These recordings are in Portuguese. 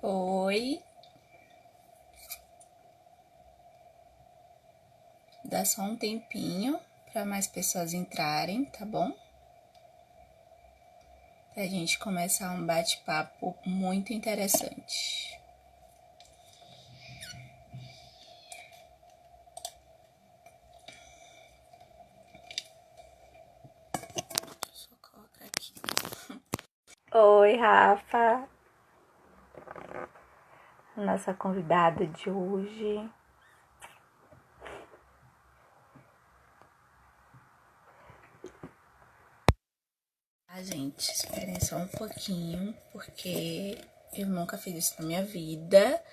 Oi, dá só um tempinho para mais pessoas entrarem, tá bom? Pra gente começar um bate-papo muito interessante. Deixa eu colocar aqui. Oi, Rafa, nossa convidada de hoje. Gente, esperem só um pouquinho, porque eu nunca fiz isso na minha vida.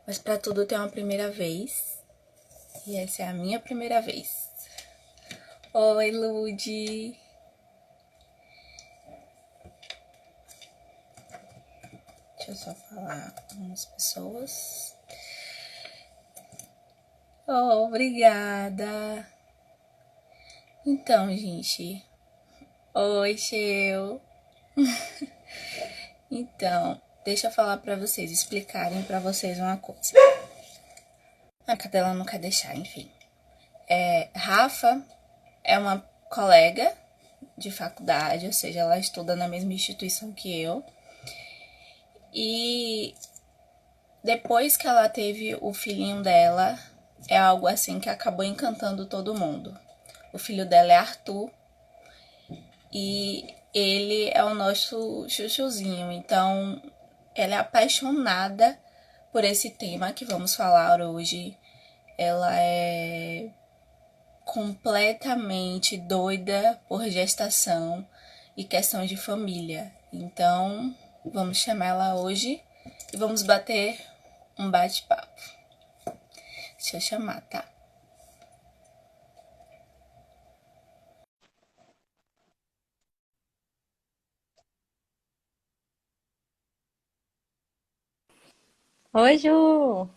Mas pra tudo tem uma primeira vez. E essa é a minha primeira vez. Oi, Lude. Deixa eu só falar com umas pessoas. Oh, obrigada. Então, gente. Oi, Sheu. Então, deixa eu falar pra vocês, explicarem pra vocês uma coisa. A cadela não quer deixar, enfim. Rafa é uma colega de faculdade, ou seja, ela estuda na mesma instituição que eu. E depois que ela teve o filhinho dela, é algo assim que acabou encantando todo mundo. O filho dela é Arthur e ele é o nosso chuchuzinho. Então, ela é apaixonada por esse tema que vamos falar hoje. Ela é completamente doida por gestação e questão de família. Então, vamos chamar ela hoje e vamos bater um bate-papo. Deixa eu chamar, tá? Oi, Ju!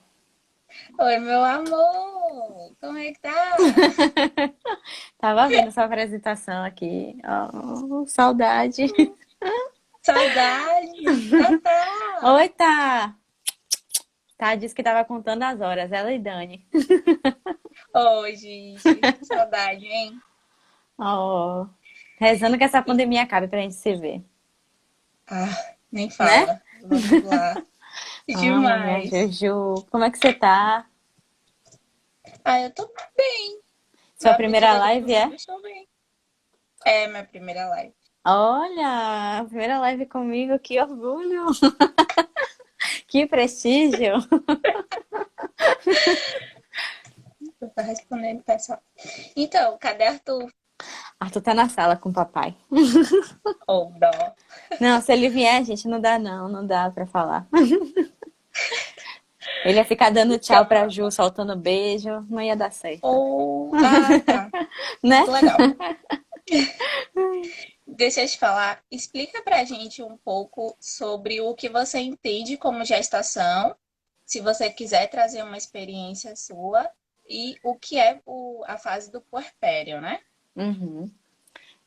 Oi, meu amor! Como é que tá? Tava vendo sua apresentação aqui. Oh, saudade. Saudade! Tá! Oi, tá. Tá, disse que tava contando as horas, ela e Dani. Oi, gente! Saudade, hein? Oh, rezando que essa pandemia acabe pra gente se ver, Nem né? fala. Vamos lá. Amo, minha Demais. Juju. Como é que você tá? Eu tô bem. Sua Na primeira medida do live possível, é? estou bem. É minha primeira live. Olha, a primeira live comigo, que orgulho! Que prestígio! Eu tô respondendo, pessoal. Então, cadê Arthur? Arthur tá na sala com o papai. Ou dó. Não, se ele vier, gente, não dá não, não dá pra falar. Ele ia ficar dando tchau pra Então, Ju, soltando beijo, não ia dar certo. tá. Né? Muito legal. Deixa eu te falar, explica pra gente um pouco sobre o que você entende como gestação, se você quiser trazer uma experiência sua, e o que é a fase do puerpério, né? Uhum.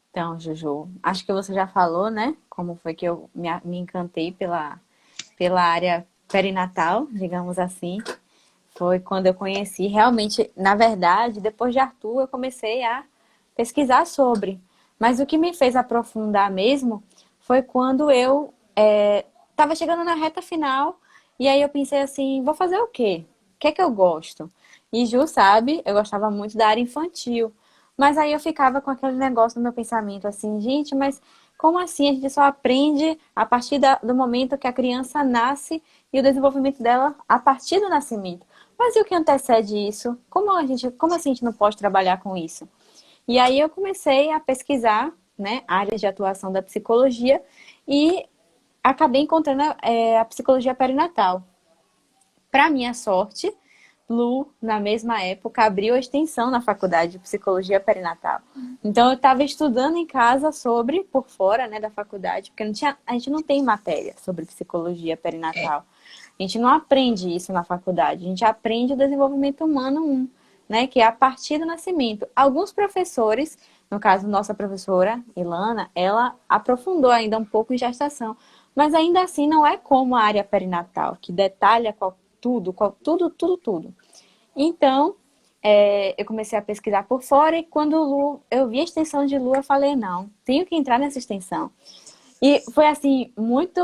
Então, Juju, acho que você já falou, né? Como foi que eu me encantei pela área perinatal, digamos assim. Foi quando eu conheci. Realmente, na verdade, depois de Arthur, eu comecei a pesquisar sobre. Mas o que me fez aprofundar mesmo foi quando eu estava chegando na reta final e aí eu pensei assim, vou fazer o quê? O que é que eu gosto? E Ju sabe, eu gostava muito da área infantil. Mas aí eu ficava com aquele negócio no meu pensamento assim, gente, mas como assim? A gente só aprende a partir do momento que a criança nasce e o desenvolvimento dela a partir do nascimento. Mas e o que antecede isso? Como assim a gente não pode trabalhar com isso? E aí eu comecei a pesquisar, né, áreas de atuação da psicologia e acabei encontrando a psicologia perinatal. Para minha sorte, Lu, na mesma época, abriu a extensão na faculdade de psicologia perinatal. Então eu estava estudando em casa sobre, por fora, né, da faculdade, porque a gente não tem matéria sobre psicologia É. perinatal. A gente não aprende isso na faculdade. A gente aprende o desenvolvimento humano um, né, que é a partir do nascimento. Alguns professores, no caso nossa professora Ilana, ela aprofundou ainda um pouco em gestação, Mas ainda assim não é como a área perinatal, que detalha tudo. Então, eu comecei a pesquisar por fora e quando eu vi a extensão de Lu, eu falei, não, tenho que entrar nessa extensão. E foi assim, muito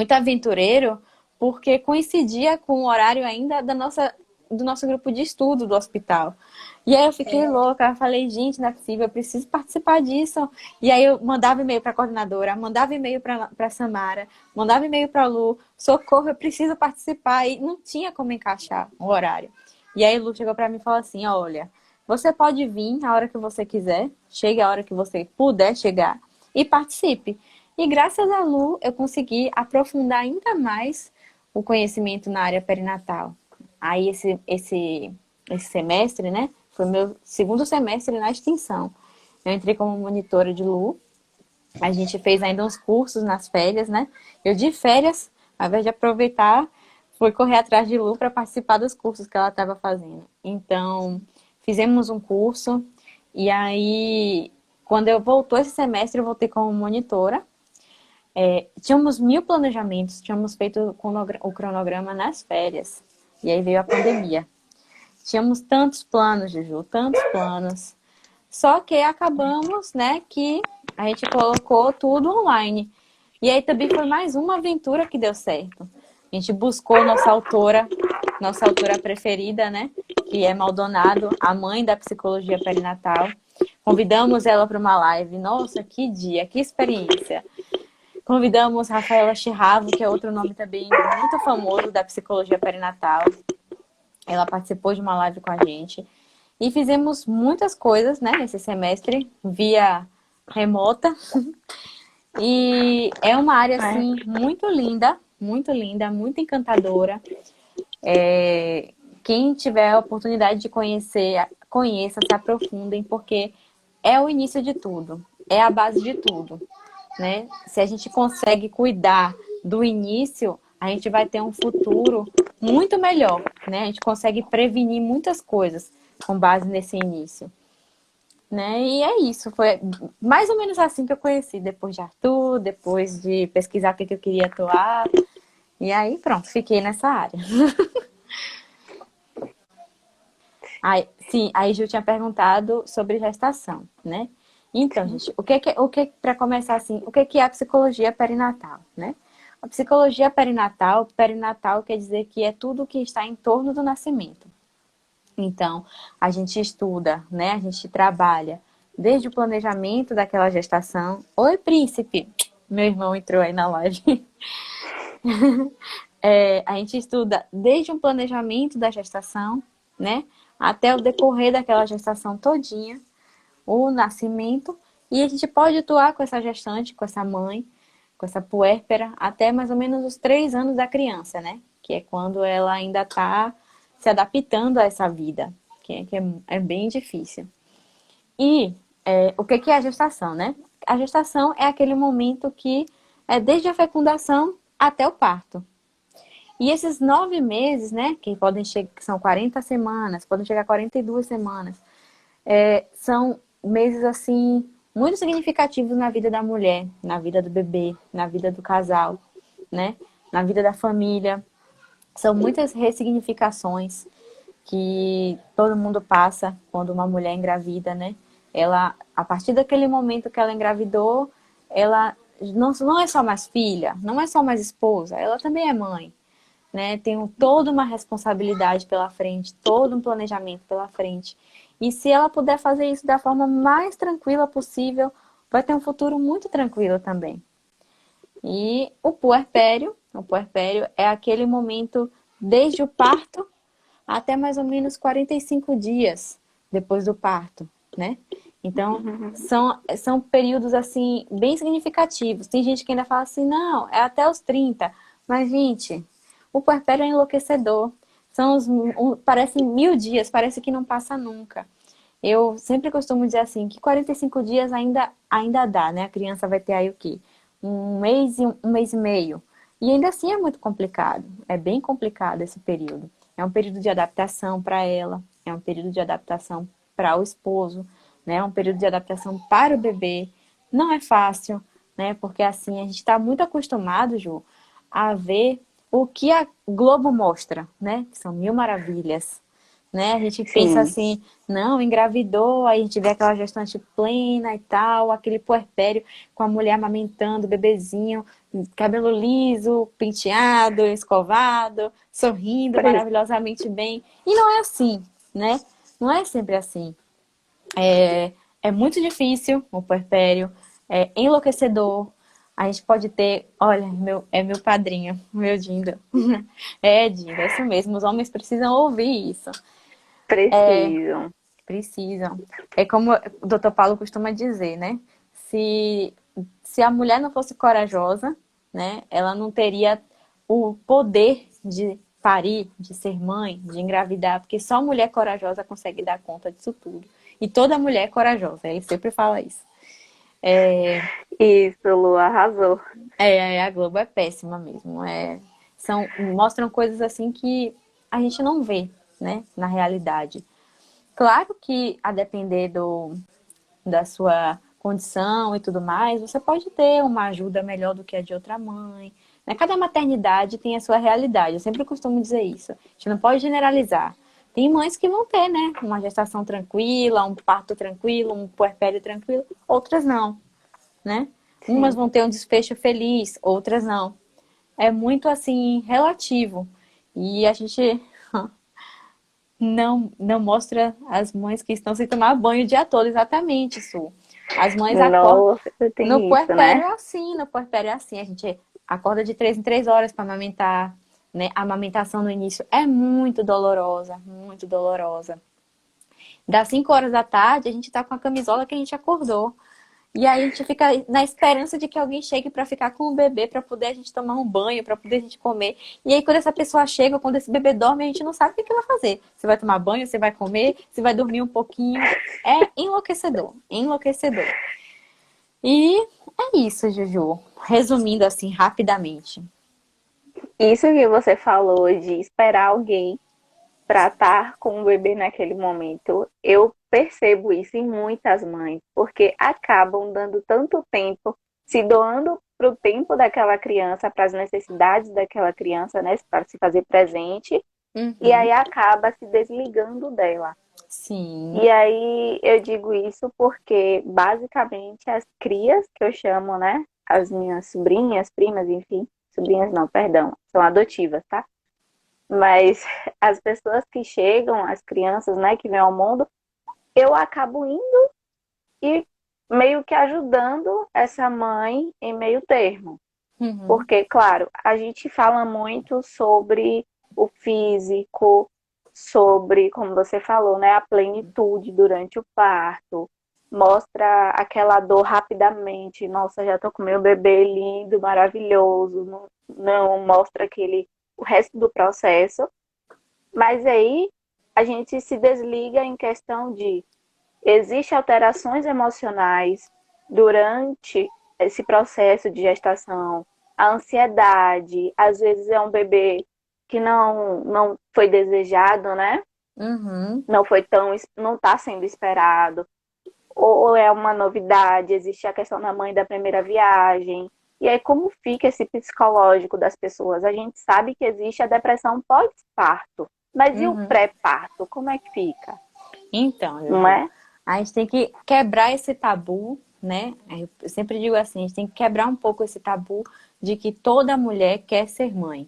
aventureiro, porque coincidia com o horário ainda do nosso grupo de estudo do hospital. E aí eu fiquei É, louca, eu falei, gente, não é possível, eu preciso participar disso. E aí eu mandava e-mail para a coordenadora, mandava e-mail para Samara, mandava e-mail para Lu, socorro, eu preciso participar. E não tinha como encaixar o horário. E aí Lu chegou para mim e falou assim, olha, você pode vir a hora que você quiser, chegue a hora que você puder chegar e participe. E graças a Lu, eu consegui aprofundar ainda mais o conhecimento na área perinatal. Aí esse semestre, né, foi meu segundo semestre na extensão. Eu entrei como monitora de Lu. A gente fez ainda uns cursos nas férias, né? Eu de férias, ao invés de aproveitar, fui correr atrás de Lu para participar dos cursos que ela estava fazendo. Então, fizemos um curso e aí, quando eu voltou esse semestre, eu voltei como monitora. Tínhamos 1000 planejamentos, tínhamos feito o cronograma nas férias. E aí veio a pandemia. Tínhamos tantos planos, Juju, tantos planos. Só que acabamos, né, que a gente colocou tudo online. E aí também foi mais uma aventura que deu certo. A gente buscou nossa autora preferida, né, que é Maldonado, a mãe da psicologia perinatal. Convidamos ela para uma live. Nossa, que dia, que experiência. Convidamos Rafaela Chirravo, que é outro nome também muito famoso da psicologia perinatal. Ela participou de uma live com a gente. E fizemos muitas coisas, né, esse semestre, via remota. E é uma área, assim, muito linda, muito encantadora. Quem tiver a oportunidade de conhecer, conheça, se aprofundem, porque é o início de tudo, é a base de tudo, né? Se a gente consegue cuidar do início, a gente vai ter um futuro muito melhor, né? A gente consegue prevenir muitas coisas com base nesse início, né? E é isso, foi mais ou menos assim que eu conheci, depois de Arthur, depois de pesquisar o que eu queria atuar, e aí pronto, fiquei nessa área. Aí, sim, aí Gil tinha perguntado sobre gestação, né? Então, gente, para começar assim, o que é a psicologia perinatal, né? A psicologia perinatal quer dizer que é tudo que está em torno do nascimento. Então, a gente estuda, né? A gente trabalha desde o planejamento daquela gestação. Oi, príncipe! Meu irmão entrou aí na live. A gente estuda desde o planejamento da gestação, né? Até o decorrer daquela gestação todinha, o nascimento. E a gente pode atuar com essa gestante, com essa mãe, com essa puérpera, até mais ou menos os 3 anos da criança, né? Que é quando ela ainda está se adaptando a essa vida, que é bem difícil. E o que é a gestação, né? A gestação é aquele momento que é desde a fecundação até o parto. E esses 9 meses, né, que podem chegar, que são 40 semanas, podem chegar a 42 semanas, são meses, assim, muito significativos na vida da mulher, na vida do bebê, na vida do casal, né, na vida da família. São muitas ressignificações que todo mundo passa quando uma mulher engravida, né? Ela, a partir daquele momento que ela engravidou, ela não é só mais filha, não é só mais esposa, ela também é mãe, né? Tem toda uma responsabilidade pela frente, todo um planejamento pela frente. E se ela puder fazer isso da forma mais tranquila possível, vai ter um futuro muito tranquilo também. E o puerpério é aquele momento desde o parto até mais ou menos 45 dias depois do parto, né? Então, são períodos, assim, bem significativos. Tem gente que ainda fala assim, não, é até os 30. Mas, gente, o puerpério é enlouquecedor. Parecem 1000 dias, parece que não passa nunca. Eu sempre costumo dizer assim, que 45 dias ainda dá, né? A criança vai ter aí o quê? Um mês e meio. E ainda assim é muito complicado. É bem complicado esse período. É um período de adaptação para ela, é um período de adaptação para o esposo, né? É um período de adaptação para o bebê. Não é fácil, né? Porque assim, a gente está muito acostumado, Ju, a ver o que a Globo mostra, né? Que são mil maravilhas, né? A gente pensa Sim, assim, não, engravidou, aí a gente vê aquela gestante plena e tal, aquele puerpério com a mulher amamentando o bebezinho, cabelo liso, penteado, escovado, sorrindo pre- maravilhosamente bem. E não é assim, né? Não é sempre assim. É muito difícil o puerpério, é enlouquecedor. A gente pode ter, olha, é meu padrinho, meu Dindo. É, Dindo, é isso mesmo. Os homens precisam ouvir isso. precisam. Precisam. É como o doutor Paulo costuma dizer, né? Se, se a mulher não fosse corajosa, né, ela não teria o poder de parir, de ser mãe, de engravidar, porque só mulher corajosa consegue dar conta disso tudo. E toda mulher é corajosa, ele sempre fala isso. Isso, Lu, arrasou. A Globo é péssima mesmo. Mostram coisas assim que a gente não vê, né, na realidade. Claro que a depender da sua condição e tudo mais, você pode ter uma ajuda melhor do que a de outra mãe. Né? Cada maternidade tem a sua realidade. Eu sempre costumo dizer isso. A gente não pode generalizar. Tem mães que vão ter, né? Uma gestação tranquila, um parto tranquilo, um puerpério tranquilo. Outras não, né? Umas Sim. vão ter um desfecho feliz, outras não. É muito assim relativo. E a gente não mostra as mães que estão sem tomar banho o dia todo, exatamente, Su. As mães acordam. Nossa, No tem isso, puerpério né? é assim, no puerpério é assim. A gente acorda de 3 em 3 horas para amamentar, né? A amamentação no início é muito dolorosa, muito dolorosa. Das 5 horas da tarde, a gente tá com a camisola que a gente acordou. E aí a gente fica na esperança de que alguém chegue para ficar com o bebê, para poder a gente tomar um banho, para poder a gente comer. E aí quando essa pessoa chega, quando esse bebê dorme, a gente não sabe o que vai fazer. Você vai tomar banho, você vai comer, você vai dormir um pouquinho. É enlouquecedor, enlouquecedor. E é isso, Juju. Resumindo assim rapidamente. Isso que você falou de esperar alguém para estar com o bebê naquele momento, eu percebo isso em muitas mães, porque acabam dando tanto tempo, se doando para o tempo daquela criança, para as necessidades daquela criança, né, para se fazer presente, e Uhum. aí acaba se desligando dela. Sim. E aí eu digo isso porque basicamente as crias que eu chamo, né, as minhas sobrinhas, primas, enfim, sobrinhas não, perdão, são adotivas, tá? Mas as pessoas que chegam, as crianças, né, que vêm ao mundo, eu acabo indo e meio que ajudando essa mãe em meio termo. Uhum. Porque, claro, a gente fala muito sobre o físico, sobre, como você falou, né, a plenitude durante o parto. Mostra aquela dor rapidamente. Nossa, já tô com meu bebê lindo, maravilhoso. Não, não mostra o resto do processo. Mas aí a gente se desliga em questão de existem alterações emocionais durante esse processo de gestação, a ansiedade, às vezes é um bebê que não foi desejado, né? Uhum. Não foi tão, não está sendo esperado, ou é uma novidade, existe a questão da mãe da primeira viagem. E aí, como fica esse psicológico das pessoas? A gente sabe que existe a depressão pós-parto, mas e o Uhum. pré-parto? Como é que fica? Então, Não Juju, é? a gente tem que quebrar esse tabu, né? Eu sempre digo assim, a gente tem que quebrar um pouco esse tabu de que toda mulher quer ser mãe.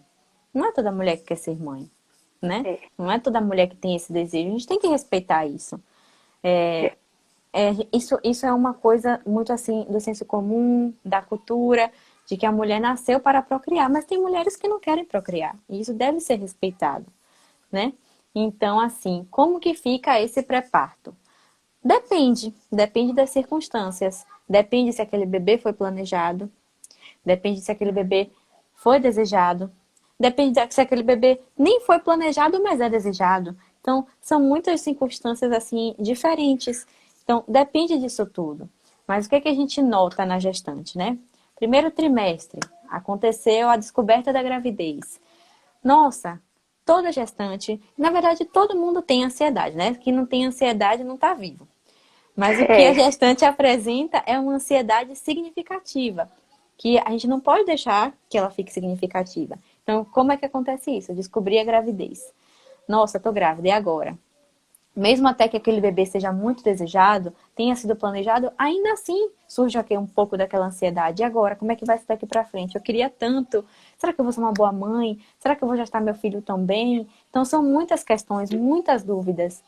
Não é toda mulher que quer ser mãe, né? É, Não é toda mulher que tem esse desejo. A gente tem que respeitar isso. é. Isso é uma coisa muito assim do senso comum, da cultura, de que a mulher nasceu para procriar, mas tem mulheres que não querem procriar. E isso deve ser respeitado, né? Então, assim, como que fica esse pré-parto? Depende das circunstâncias. Depende se aquele bebê foi planejado, depende se aquele bebê foi desejado, depende se aquele bebê nem foi planejado, mas é desejado. Então, são muitas circunstâncias assim diferentes. Então, depende disso tudo. Mas o que é que a gente nota na gestante, né? Primeiro trimestre, aconteceu a descoberta da gravidez. Nossa, toda gestante, na verdade, todo mundo tem ansiedade, né? Quem não tem ansiedade não está vivo. Mas o que a É, gestante apresenta é uma ansiedade significativa, que a gente não pode deixar que ela fique significativa. Então, como é que acontece isso? Eu descobri a gravidez. Nossa, tô grávida, e agora? Mesmo até que aquele bebê seja muito desejado, tenha sido planejado, ainda assim surge aqui um pouco daquela ansiedade. E agora, como é que vai ser daqui para frente? Eu queria tanto. Será que eu vou ser uma boa mãe? Será que eu vou gestar meu filho também? Então, são muitas questões, muitas dúvidas.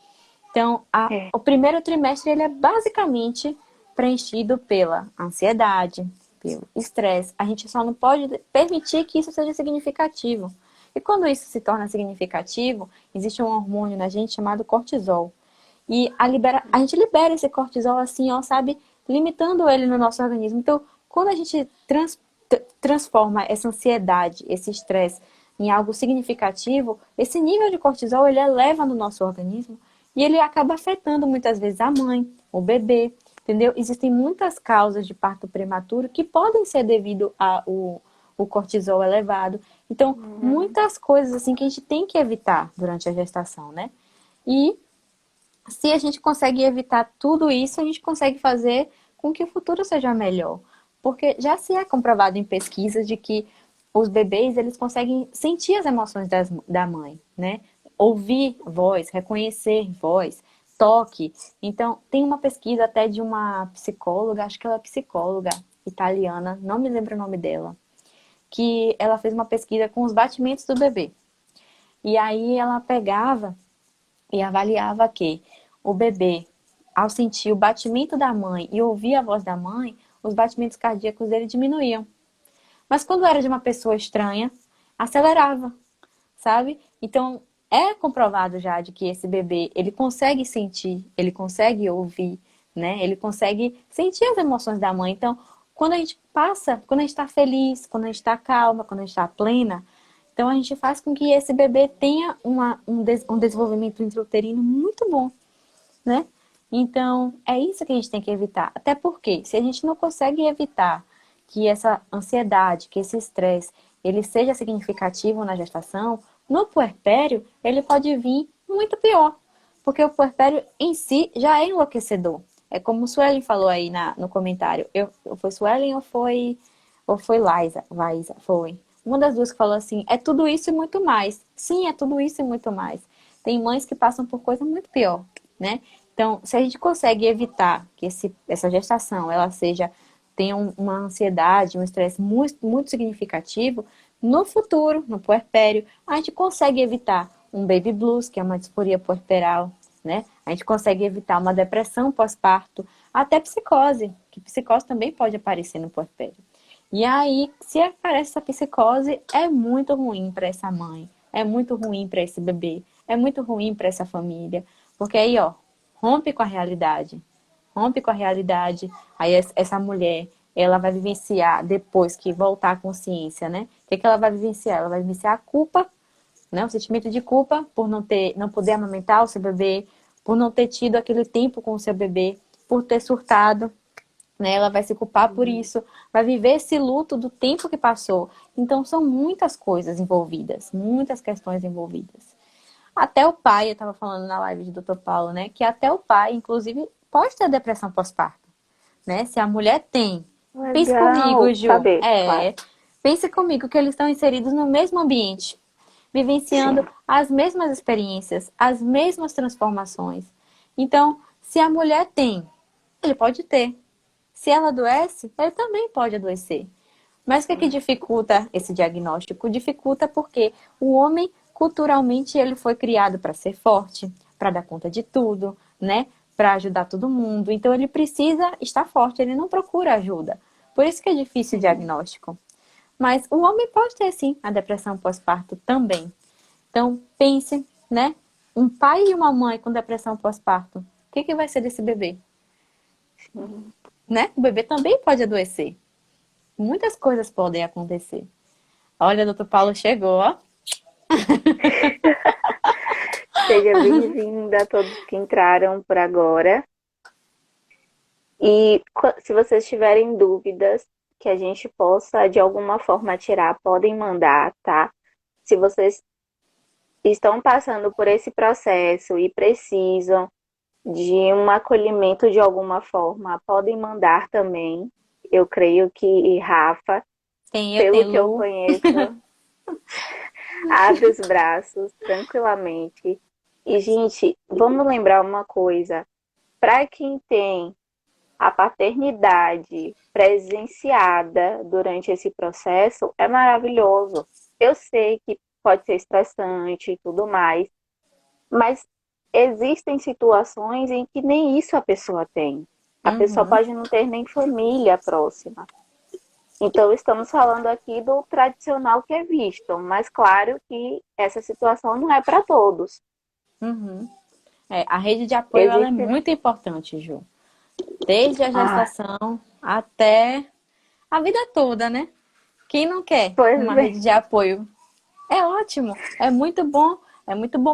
Então, é. o primeiro trimestre ele é basicamente preenchido pela ansiedade, pelo estresse. A gente só não pode permitir que isso seja significativo. E quando isso se torna significativo, existe um hormônio na gente chamado cortisol. E a gente libera esse cortisol assim, ó, sabe? Limitando ele no nosso organismo. Então, quando a gente transforma essa ansiedade, esse estresse em algo significativo, esse nível de cortisol ele eleva no nosso organismo e ele acaba afetando muitas vezes a mãe, o bebê, entendeu? Existem muitas causas de parto prematuro que podem ser devido ao o cortisol elevado. Então, Uhum. muitas coisas assim que a gente tem que evitar durante a gestação, né? E se a gente consegue evitar tudo isso, a gente consegue fazer com que o futuro seja melhor. Porque já se é comprovado em pesquisas de que os bebês, eles conseguem sentir as emoções da mãe, né? Ouvir voz, reconhecer voz, toque. Então, tem uma pesquisa até de uma psicóloga, acho que ela é psicóloga italiana, não me lembro o nome dela, que ela fez uma pesquisa com os batimentos do bebê. E aí ela pegava e avaliava que o bebê, ao sentir o batimento da mãe e ouvir a voz da mãe, os batimentos cardíacos dele diminuíam. Mas quando era de uma pessoa estranha, acelerava, sabe? Então, é comprovado já de que esse bebê, ele consegue sentir, ele consegue ouvir, né? Ele consegue sentir as emoções da mãe. Então, quando a gente passa, quando a gente está feliz, quando a gente está calma, quando a gente está plena, então a gente faz com que esse bebê tenha um desenvolvimento intrauterino muito bom, né? Então, é isso que a gente tem que evitar. Até porque, se a gente não consegue evitar que essa ansiedade, que esse estresse, ele seja significativo na gestação, no puerpério, ele pode vir muito pior. Porque o puerpério em si já é enlouquecedor. É como o Suelen falou aí no comentário. Foi Suelen ou foi Liza? Liza, foi. Uma das duas que falou assim, é tudo isso e muito mais. Sim, é tudo isso e muito mais. Tem mães que passam por coisa muito pior, né? Então, se a gente consegue evitar que essa gestação ela tenha uma ansiedade, um estresse muito, muito significativo, no futuro, no puerpério, a gente consegue evitar um baby blues, que é uma disforia puerperal, né? A gente consegue evitar uma depressão pós-parto, até psicose, que psicose também pode aparecer no puerpério. E aí, se aparece essa psicose, é muito ruim para essa mãe, é muito ruim para esse bebê, é muito ruim para essa família, porque aí, ó, rompe com a realidade, rompe com a realidade. Aí essa mulher, ela vai vivenciar depois que voltar à consciência, né? O que ela vai vivenciar? Ela vai vivenciar a culpa, né? O sentimento de culpa por não poder amamentar o seu bebê, por não ter tido aquele tempo com o seu bebê, por ter surtado, né? Ela vai se culpar por isso, vai viver esse luto do tempo que passou. Então são muitas coisas envolvidas, muitas questões envolvidas. Até o pai, eu estava falando na live de Dr. Paulo, né? Que até o pai, inclusive, pode ter depressão pós-parto, né? Se a mulher tem. Pense comigo, Legal Ju. saber, claro. Pense comigo que eles estão inseridos no mesmo ambiente, vivenciando Sim. as mesmas experiências, as mesmas transformações. Então, se a mulher tem, ele pode ter. Se ela adoece, ele também pode adoecer. Mas o que é que dificulta esse diagnóstico? Dificulta porque o homem, culturalmente, ele foi criado para ser forte, para dar conta de tudo, né? Para ajudar todo mundo. Então, ele precisa estar forte, ele não procura ajuda. Por isso que é difícil o Uhum. diagnóstico. Mas o homem pode ter, sim, a depressão pós-parto também. Então, pense, né? Um pai e uma mãe com depressão pós-parto, o que vai ser desse bebê? Sim. Né? O bebê também pode adoecer. Muitas coisas podem acontecer. Olha, o doutor Paulo chegou, ó. Seja bem-vinda a todos que entraram por agora. E se vocês tiverem dúvidas que a gente possa de alguma forma tirar, podem mandar, tá? Se vocês estão passando por esse processo e precisam de um acolhimento de alguma forma, podem mandar também. Eu creio que Rafa, Tem eu, tem pelo que eu Lu. conheço, abre os braços tranquilamente. E, gente, vamos lembrar uma coisa: para quem tem a paternidade presenciada durante esse processo, é maravilhoso. Eu sei que pode ser estressante e tudo mais, mas existem situações em que nem isso a pessoa tem. A pessoa Uhum. pode não ter nem família próxima. Então, estamos falando aqui do tradicional que é visto, mas claro que essa situação não é para todos. Uhum. É, a rede de apoio ela é Existe. muito importante, Ju. Desde a Ah, gestação até a vida toda, né? Quem não quer pois uma bem. rede de apoio? É ótimo, é muito bom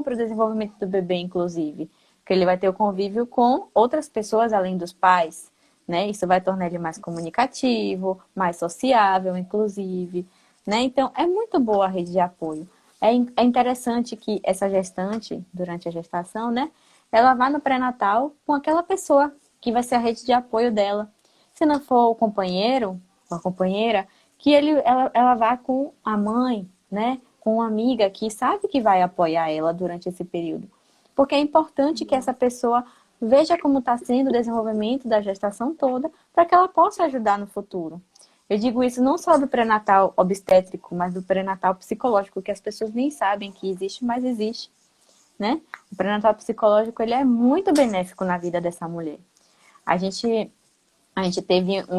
para o desenvolvimento do bebê, inclusive, porque ele vai ter o convívio com outras pessoas além dos pais, né? Isso vai tornar ele mais comunicativo, mais sociável, inclusive, né? Então, é muito boa a rede de apoio. É interessante que essa gestante, durante a gestação, né, ela vá no pré-natal com aquela pessoa que vai ser a rede de apoio dela. Se não for o companheiro ou a companheira, que ela vá com a mãe, né? Com uma amiga que sabe que vai apoiar ela durante esse período. Porque é importante que essa pessoa veja como está sendo o desenvolvimento da gestação toda, para que ela possa ajudar no futuro. Eu digo isso não só do pré-natal obstétrico, mas do pré-natal psicológico, que as pessoas nem sabem que existe, mas existe, né? O pré-natal psicológico ele é muito benéfico na vida dessa mulher. A gente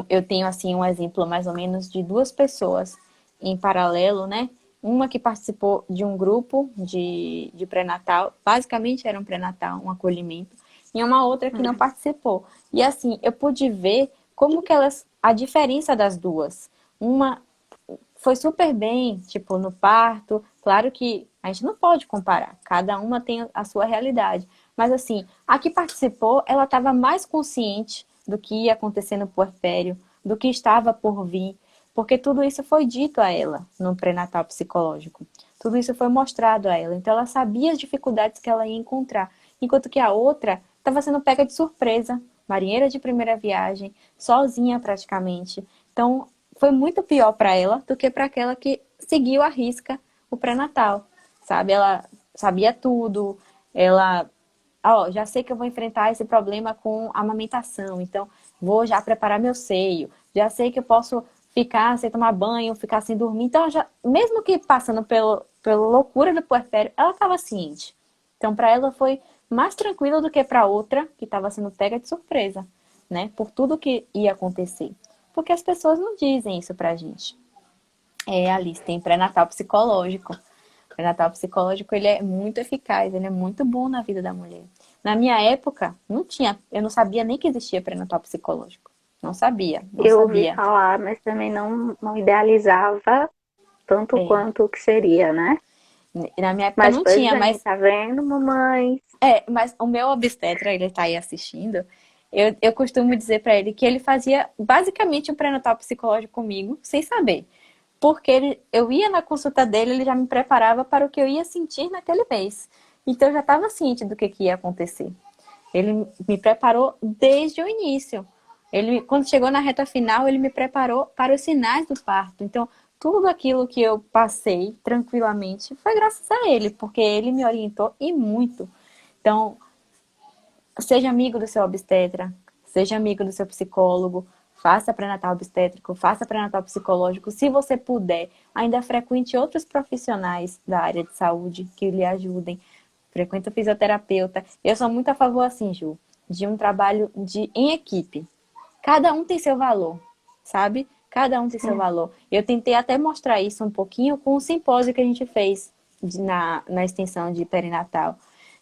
eu tenho assim um exemplo mais ou menos de duas pessoas em paralelo, né? Uma que participou de um grupo de pré-natal, basicamente era um pré-natal, um acolhimento, e uma outra que não participou. E assim, eu pude ver como que a diferença das duas. Uma foi super bem, tipo, no parto. Claro que a gente não pode comparar, cada uma tem a sua realidade. Mas assim, a que participou, ela estava mais consciente do que ia acontecer no puerpério, do que estava por vir, porque tudo isso foi dito a ela no pré-natal psicológico. Tudo isso foi mostrado a ela. Então ela sabia as dificuldades que ela ia encontrar, enquanto que a outra estava sendo pega de surpresa, marinheira de primeira viagem, sozinha praticamente. Então foi muito pior para ela do que para aquela que seguiu à risca o pré-natal, sabe? Ela sabia tudo, ela, ó, já sei que eu vou enfrentar esse problema com amamentação, então vou já preparar meu seio, já sei que eu posso ficar sem tomar banho, ficar sem dormir, então já, mesmo que passando pela loucura do puerpério, ela estava ciente. Então para ela foi mais tranquilo do que para outra que estava sendo pega de surpresa, né? Por tudo que ia acontecer. Porque as pessoas não dizem isso pra gente. Alice, tem pré-natal psicológico. O pré-natal psicológico, ele é muito eficaz, ele é muito bom na vida da mulher. Na minha época, não tinha, eu não sabia nem que existia pré-natal psicológico. Não sabia, não Eu ouvi sabia. falar, mas também não idealizava tanto É, quanto o que seria, né? na minha época Mas, não pois tinha, bem, mas tá vendo, mamãe? mas o meu obstetra, ele tá aí assistindo. Eu costumo dizer pra ele que ele fazia basicamente um pré-natal psicológico comigo, sem saber. Porque eu ia na consulta dele, ele já me preparava para o que eu ia sentir naquele mês. Então eu já estava ciente do que ia acontecer. Ele me preparou desde o início. Ele, quando chegou na reta final, ele me preparou para os sinais do parto. Então, tudo aquilo que eu passei tranquilamente foi graças a ele, porque ele me orientou e muito. Então, seja amigo do seu obstetra, seja amigo do seu psicólogo, faça pré-natal obstétrico, faça pré-natal psicológico, se você puder. Ainda frequente outros profissionais da área de saúde que lhe ajudem. Frequenta o fisioterapeuta. Eu sou muito a favor, assim, Ju, de um trabalho em equipe. Cada um tem seu valor, sabe? Cada um tem seu Sim. valor. Eu tentei até mostrar isso um pouquinho com o simpósio que a gente fez na extensão de perinatal.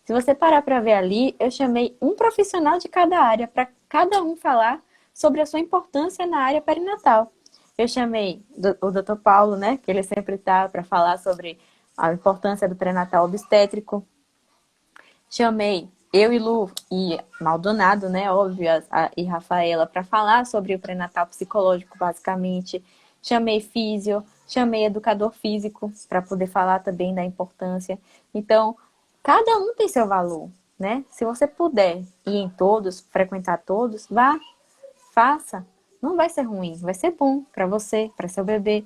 Se você parar para ver ali, eu chamei um profissional de cada área para cada um falar sobre a sua importância na área perinatal. Eu chamei o Dr. Paulo, né, que ele sempre está para falar sobre a importância do pré-natal obstétrico. Chamei eu e Lu e Maldonado, né, óbvio, e Rafaela, para falar sobre o pré-natal psicológico, basicamente. Chamei físio, chamei educador físico para poder falar também da importância. Então, cada um tem seu valor, né? Se você puder ir em todos, frequentar todos, vá, faça. Não vai ser ruim, vai ser bom para você, para seu bebê.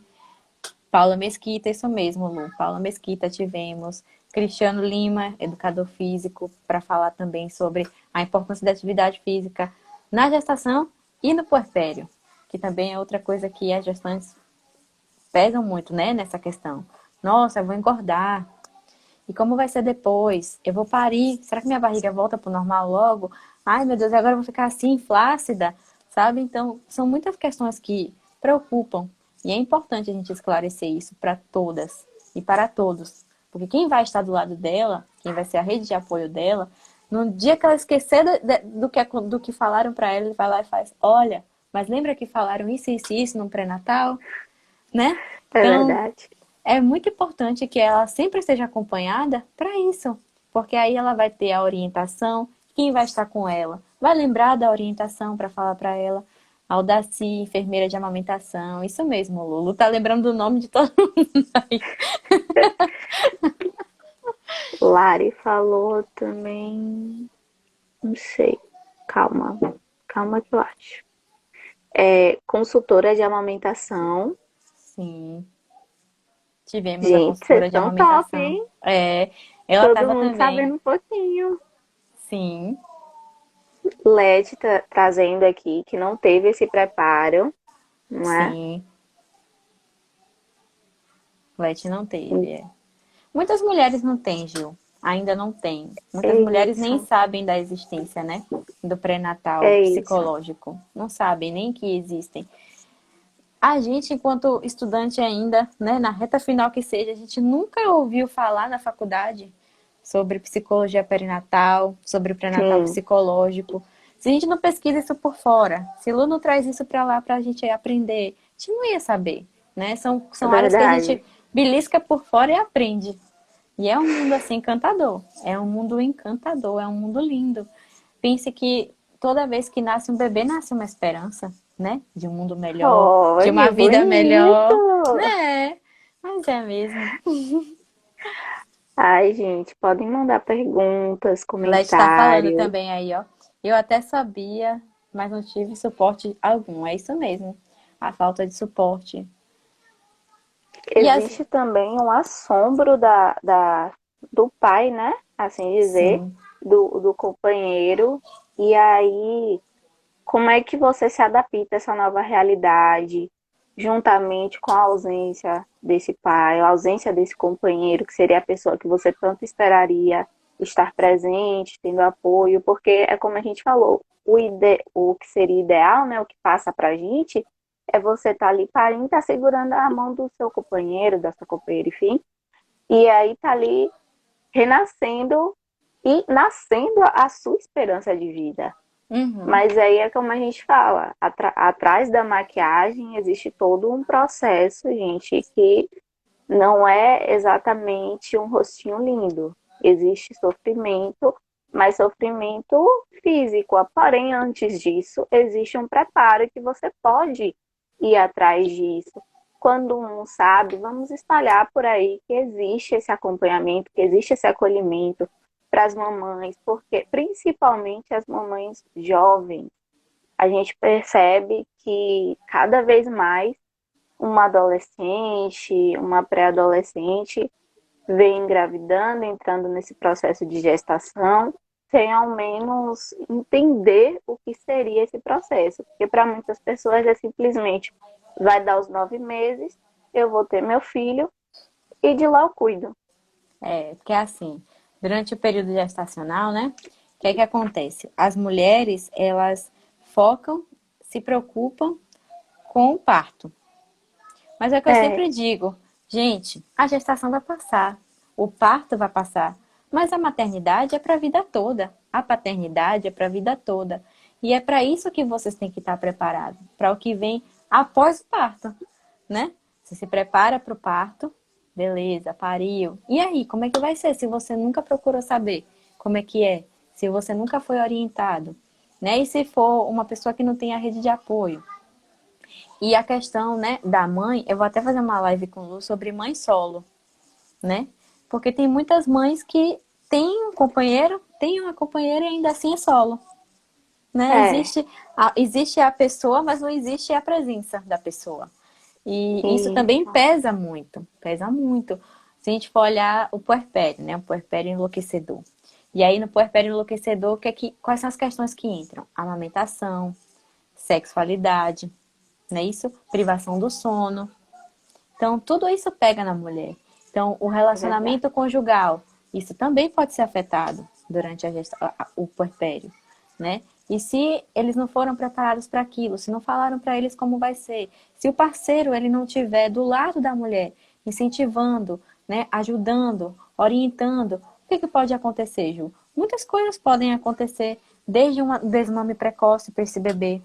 Paula Mesquita, isso mesmo, Lu. Paula Mesquita tivemos. Cristiano Lima, educador físico, para falar também sobre a importância da atividade física na gestação e no puerpério, que também é outra coisa que as gestantes pesam muito, né, nessa questão. Nossa, eu vou engordar. E como vai ser depois? Eu vou parir? Será que minha barriga volta pro normal logo? Ai, meu Deus, agora eu vou ficar assim, flácida, sabe? Então, são muitas questões que preocupam. E é importante a gente esclarecer isso para todas e para todos. Porque quem vai estar do lado dela, quem vai ser a rede de apoio dela, no dia que ela esquecer do que falaram para ela, ele vai lá e faz: olha, mas lembra que falaram isso e isso no pré-natal, né? É Então, verdade. é muito importante que ela sempre esteja acompanhada para isso, porque aí ela vai ter a orientação, quem vai estar com ela vai lembrar da orientação para falar para ela. Aldaci, enfermeira de amamentação, isso mesmo, Lulu tá lembrando do nome de todo mundo aí. Lari falou também. Não sei. Calma. Calma que eu acho. É, consultora de amamentação. Sim, tivemos a Gente, vocês consultora de estão top, amamentação. hein? É, ela Todo estava mundo também. sabendo um pouquinho. Sim, Leti tá trazendo aqui que não teve esse preparo, não é? sim. Leti não teve, é. Muitas mulheres não têm, Gil. Ainda não tem. Muitas É mulheres nem isso. sabem da existência, né? Do pré-natal É isso. psicológico. Não sabem nem que existem. A gente, enquanto estudante ainda, né, na reta final que seja, a gente nunca ouviu falar na faculdade sobre psicologia perinatal, sobre o pré-natal Sim, psicológico. Se a gente não pesquisa isso por fora, se Lu não traz isso para lá para a gente aprender, a gente não ia saber, né? é São áreas que a verdade. gente belisca por fora e aprende. E é um mundo assim encantador. É um mundo encantador, é um mundo lindo. Pense que toda vez que nasce um bebê, nasce uma esperança, né? De um mundo melhor, de uma Olha, vida melhor. bonito! É, mas é mesmo. Ai, gente, podem mandar perguntas, Leti está falando comentários. também aí, ó. Eu até sabia, mas não tive suporte algum. É isso mesmo. A falta de suporte. E as... Existe também um assombro do pai, né? Assim dizer, Sim. do companheiro. E aí, como é que você se adapta a essa nova realidade, juntamente com a ausência desse pai, a ausência desse companheiro, que seria a pessoa que você tanto esperaria estar presente, tendo apoio, porque é como a gente falou, o que seria ideal, né, o que passa pra gente, é você estar ali parindo, estar segurando a mão do seu companheiro, da sua companheira, enfim, e aí tá ali renascendo e nascendo a sua esperança de vida. Uhum. Mas aí é como a gente fala, atrás da maquiagem existe todo um processo, gente, que não é exatamente um rostinho lindo. Existe sofrimento, mas sofrimento físico. Porém, antes disso, existe um preparo que você pode ir atrás disso. Quando um não sabe, vamos espalhar por aí que existe esse acompanhamento, que existe esse acolhimento para as mamães, porque principalmente as mamães jovens, a gente percebe que cada vez mais uma adolescente, uma pré-adolescente vem engravidando, entrando nesse processo de gestação, sem ao menos entender o que seria esse processo. Porque para muitas pessoas é simplesmente vai dar os 9 meses, eu vou ter meu filho e de lá eu cuido. É, porque é assim, durante o período gestacional, né? O que é que acontece? As mulheres, elas focam, se preocupam com o parto. Mas é o que eu É, sempre digo, gente, a gestação vai passar, o parto vai passar, mas a maternidade é para a vida toda, a paternidade é para a vida toda. E é para isso que vocês têm que estar preparados, para o que vem após o parto, né? Você se prepara para o parto, beleza, pariu. E aí, como é que vai ser se você nunca procurou saber como é que é? Se você nunca foi orientado, né? E se for uma pessoa que não tem a rede de apoio? E a questão, né, da mãe, eu vou até fazer uma live com o Lu sobre mãe solo, né? Porque tem muitas mães que tem um companheiro, tem uma companheira e ainda assim é solo, né? É, Existe a pessoa, mas não existe a presença da pessoa. E isso também isso, pesa muito, pesa muito. Se a gente for olhar o puerpério, né? O puerpério enlouquecedor. E aí no puerpério enlouquecedor, quais são as questões que entram? Amamentação, sexualidade, não é isso? Privação do sono. Então, tudo isso pega na mulher. Então, o é verdade. relacionamento conjugal, isso também pode ser afetado durante o puerpério, né? E se eles não foram preparados para aquilo, se não falaram para eles como vai ser, se o parceiro ele não tiver do lado da mulher, incentivando, né, ajudando, orientando, o que pode acontecer, Ju? Muitas coisas podem acontecer, desde um desmame precoce para esse bebê,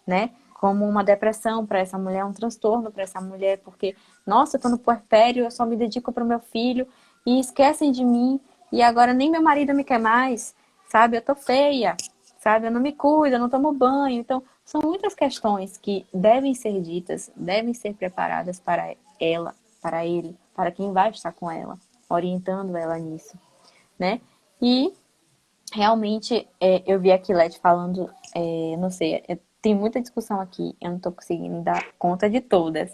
né? Como uma depressão para essa mulher, um transtorno para essa mulher, porque, nossa, eu tô no puerpério, eu só me dedico pro meu filho e esquecem de mim e agora nem meu marido me quer mais, sabe? Eu tô feia, sabe? Eu não me cuido, eu não tomo banho. Então, são muitas questões que devem ser ditas, devem ser preparadas para ela, para ele, para quem vai estar com ela, orientando ela nisso, né? E realmente, eu vi a Quilete falando, não sei, tem muita discussão aqui, eu não tô conseguindo dar conta de todas.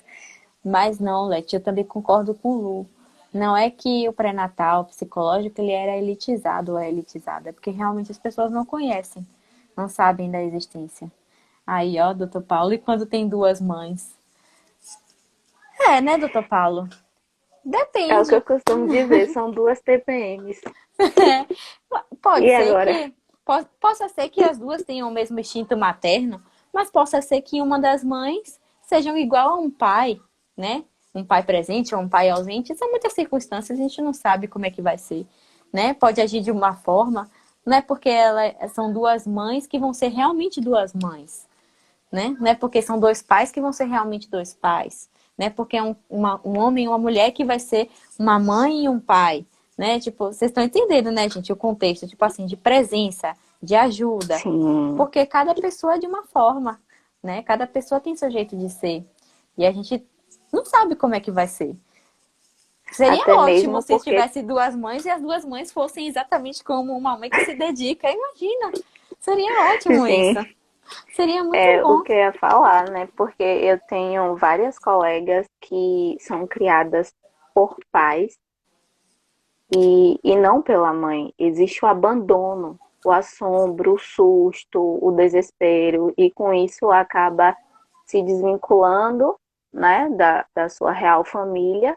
Mas não, Leti, eu também concordo com o Lu. Não é que o pré-natal psicológico ele era elitizado ou é elitizado, é porque realmente as pessoas não conhecem, não sabem da existência. Aí, ó, doutor Paulo, e quando tem duas mães? É, né, doutor Paulo? É o que eu Depende. costumo dizer, são duas TPMs. É, pode E ser agora? que possa ser que as duas tenham o mesmo instinto materno, mas possa ser que uma das mães sejam igual a um pai, né? Um pai presente ou um pai ausente. São muitas circunstâncias, a gente não sabe como é que vai ser, né? Pode agir de uma forma, não é porque são duas mães que vão ser realmente duas mães, né? Não é porque são dois pais que vão ser realmente dois pais, né? Porque é um homem e uma mulher que vai ser uma mãe e um pai, né? Tipo, vocês estão entendendo, né, gente, o contexto, tipo assim, de presença, de ajuda, Sim, porque cada pessoa é de uma forma, né? Cada pessoa tem seu jeito de ser e a gente não sabe como é que vai ser. Seria até ótimo mesmo se porque tivesse duas mães e as duas mães fossem exatamente como uma mãe que se dedica. Imagina! Seria ótimo sim, isso. Seria muito é o bom. que eu ia falar, né? Porque eu tenho várias colegas que são criadas por pais e não pela mãe. Existe o abandono, o assombro, o susto, o desespero, e com isso acaba se desvinculando, né, da sua real família.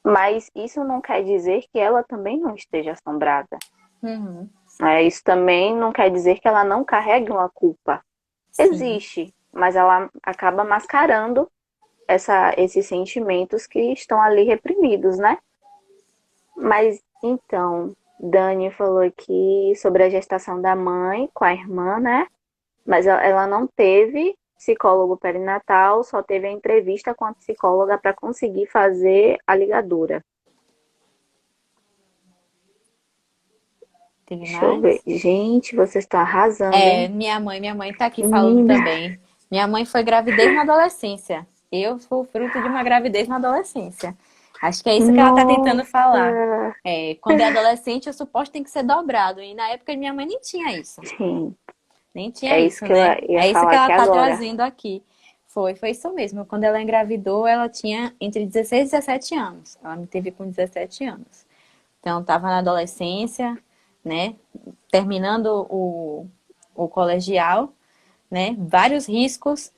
Mas isso não quer dizer que ela também não esteja assombrada. Uhum. Né? Isso também não quer dizer que ela não carregue uma culpa. Sim. Existe, mas ela acaba mascarando esses sentimentos que estão ali reprimidos, né? Mas então, Dani falou aqui sobre a gestação da mãe com a irmã, né? Mas ela não teve psicólogo perinatal, só teve a entrevista com a psicóloga para conseguir fazer a ligadura. Teve Deixa eu ver. mais? Gente, vocês estão arrasando, É, hein? minha mãe tá aqui falando Menina, também. Minha mãe foi gravidez na adolescência. Eu fui fruto de uma gravidez na adolescência. Acho que é isso que ela tá tentando falar. nossa! É, quando é adolescente, o suporte tem que ser dobrado. E na época minha mãe nem tinha isso. Sim, Nem tinha é isso isso, que eu né? ia É isso que falar ela aqui tá agora. trazendo aqui. Foi isso mesmo. Quando ela engravidou, ela tinha entre 16 e 17 anos. Ela me teve com 17 anos. Então, estava na adolescência, né? Terminando o colegial, né? Vários riscos.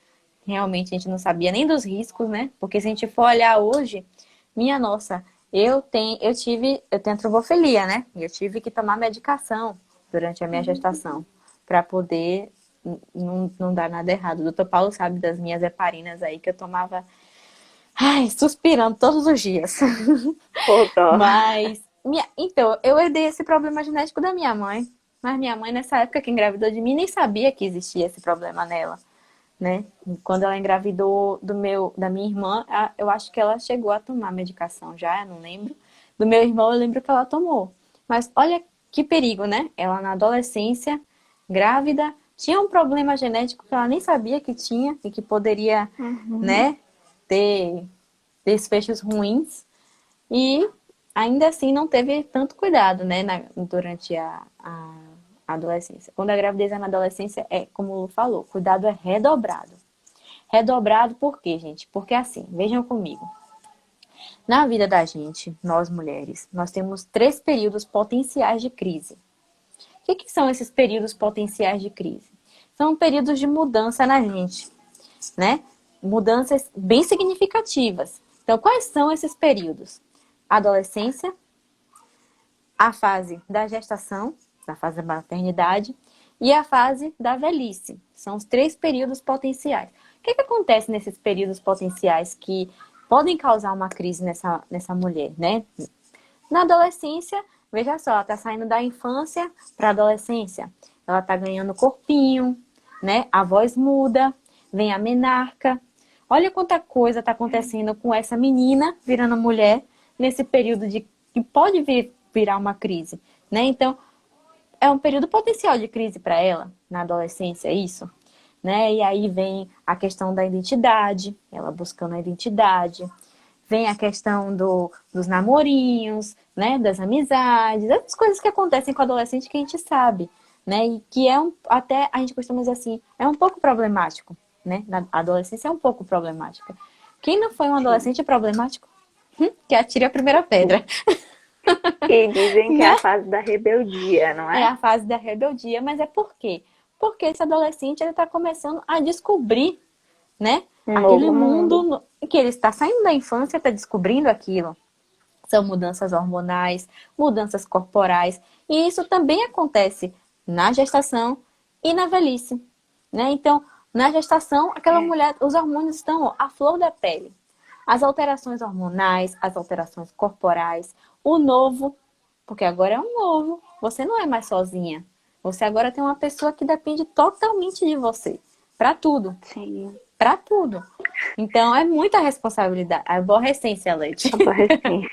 Realmente a gente não sabia nem dos riscos, né? Porque se a gente for olhar hoje, minha nossa, eu tenho trombofilia, né? E eu tive que tomar medicação durante a minha gestação para poder não dar nada errado. O doutor Paulo sabe das minhas heparinas aí que eu tomava, ai, suspirando todos os dias. Pô, dó. Mas, então, eu herdei esse problema genético da minha mãe. Mas minha mãe, nessa época que engravidou de mim, nem sabia que existia esse problema nela, né? Quando ela engravidou da minha irmã, eu acho que ela chegou a tomar medicação já, eu não lembro. Do meu irmão, eu lembro que ela tomou. Mas olha que perigo, né? Ela na adolescência, grávida, tinha um problema genético que ela nem sabia que tinha e que poderia, Uhum. né, ter desfechos ruins. E ainda assim não teve tanto cuidado, né, durante a adolescência. Quando a gravidez é na adolescência, como o Lu falou, cuidado é redobrado. Redobrado por quê, gente? Porque assim, vejam comigo. Na vida da gente, nós mulheres, nós temos 3 períodos potenciais de crise. O que são esses períodos potenciais de crise? São períodos de mudança na gente, né? Mudanças bem significativas. Então, quais são esses períodos? A adolescência, a fase da gestação, a fase da maternidade e a fase da velhice. São os 3 períodos potenciais. O que acontece nesses períodos potenciais que podem causar uma crise nessa mulher, né? Na adolescência, veja só, ela está saindo da infância para a adolescência. Ela está ganhando corpinho, né? A voz muda, vem a menarca. Olha quanta coisa está acontecendo com essa menina virando mulher nesse período que pode virar uma crise, né? Então, é um período potencial de crise para ela, na adolescência, isso, né? E aí vem a questão da identidade, ela buscando a identidade. Vem a questão dos namorinhos, né? Das amizades, essas coisas que acontecem com o adolescente que a gente sabe, né? E que até a gente costuma dizer assim, é um pouco problemático, né? A adolescência é um pouco problemática. Quem não foi um adolescente problemático? Que atire a primeira pedra. E dizem que é Né? a fase da rebeldia, não É é? a fase da rebeldia, mas é por quê? Porque esse adolescente ele está começando a descobrir, né? Um Aquele novo mundo. mundo que ele está saindo da infância, está descobrindo aquilo. São mudanças hormonais, mudanças corporais. E isso também acontece na gestação e na velhice, né? Então, na gestação, aquela mulher, os hormônios estão à flor da pele. As alterações hormonais, as alterações corporais, o novo, porque agora é um novo. Você não é mais sozinha. Você agora tem uma pessoa que depende totalmente de você. Para tudo. Sim, Para tudo. Então, é muita responsabilidade. Aborrecência, Leite. aborrecente.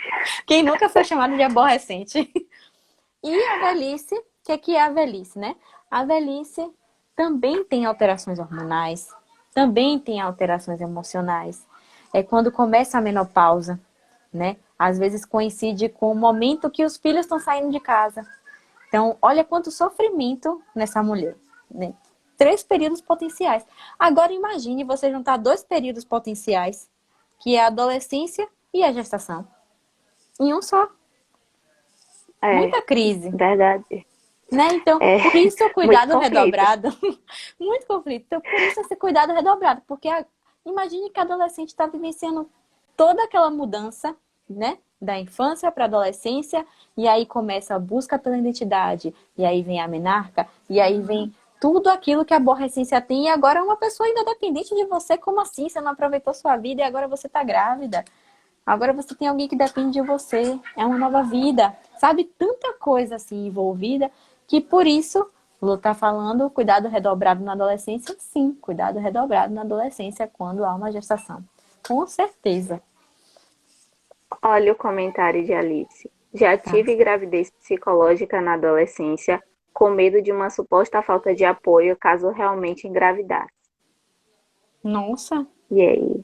Quem nunca foi chamado de aborrecente? E a velhice, o que é a velhice, né? A velhice também tem alterações hormonais, também tem alterações emocionais. É quando começa a menopausa, né? Às vezes coincide com o momento que os filhos estão saindo de casa. Então, olha quanto sofrimento nessa mulher, né? 3 períodos potenciais. Agora imagine você juntar 2 períodos potenciais, que é a adolescência e a gestação, em um só. É, Muita crise, verdade. né? Então, É por isso o muito cuidado conflito. redobrado. Muito conflito. Então, por isso esse cuidado redobrado. Porque imagine que a adolescente está vivenciando toda aquela mudança, né? Da infância para a adolescência. E aí começa a busca pela identidade. E aí vem a menarca. E aí vem tudo aquilo que a aborrecência tem. E agora é uma pessoa ainda dependente de você. Como assim? Você não aproveitou sua vida e agora você está grávida. Agora você tem alguém que depende de você. É uma nova vida. Sabe? Tanta coisa assim envolvida que por isso, Lu tá falando, cuidado redobrado na adolescência. Sim, cuidado redobrado na adolescência quando há uma gestação. Com certeza. Olha o comentário de Alice. Já Tá. tive gravidez psicológica na adolescência, com medo de uma suposta falta de apoio caso realmente engravidasse. Nossa, E aí?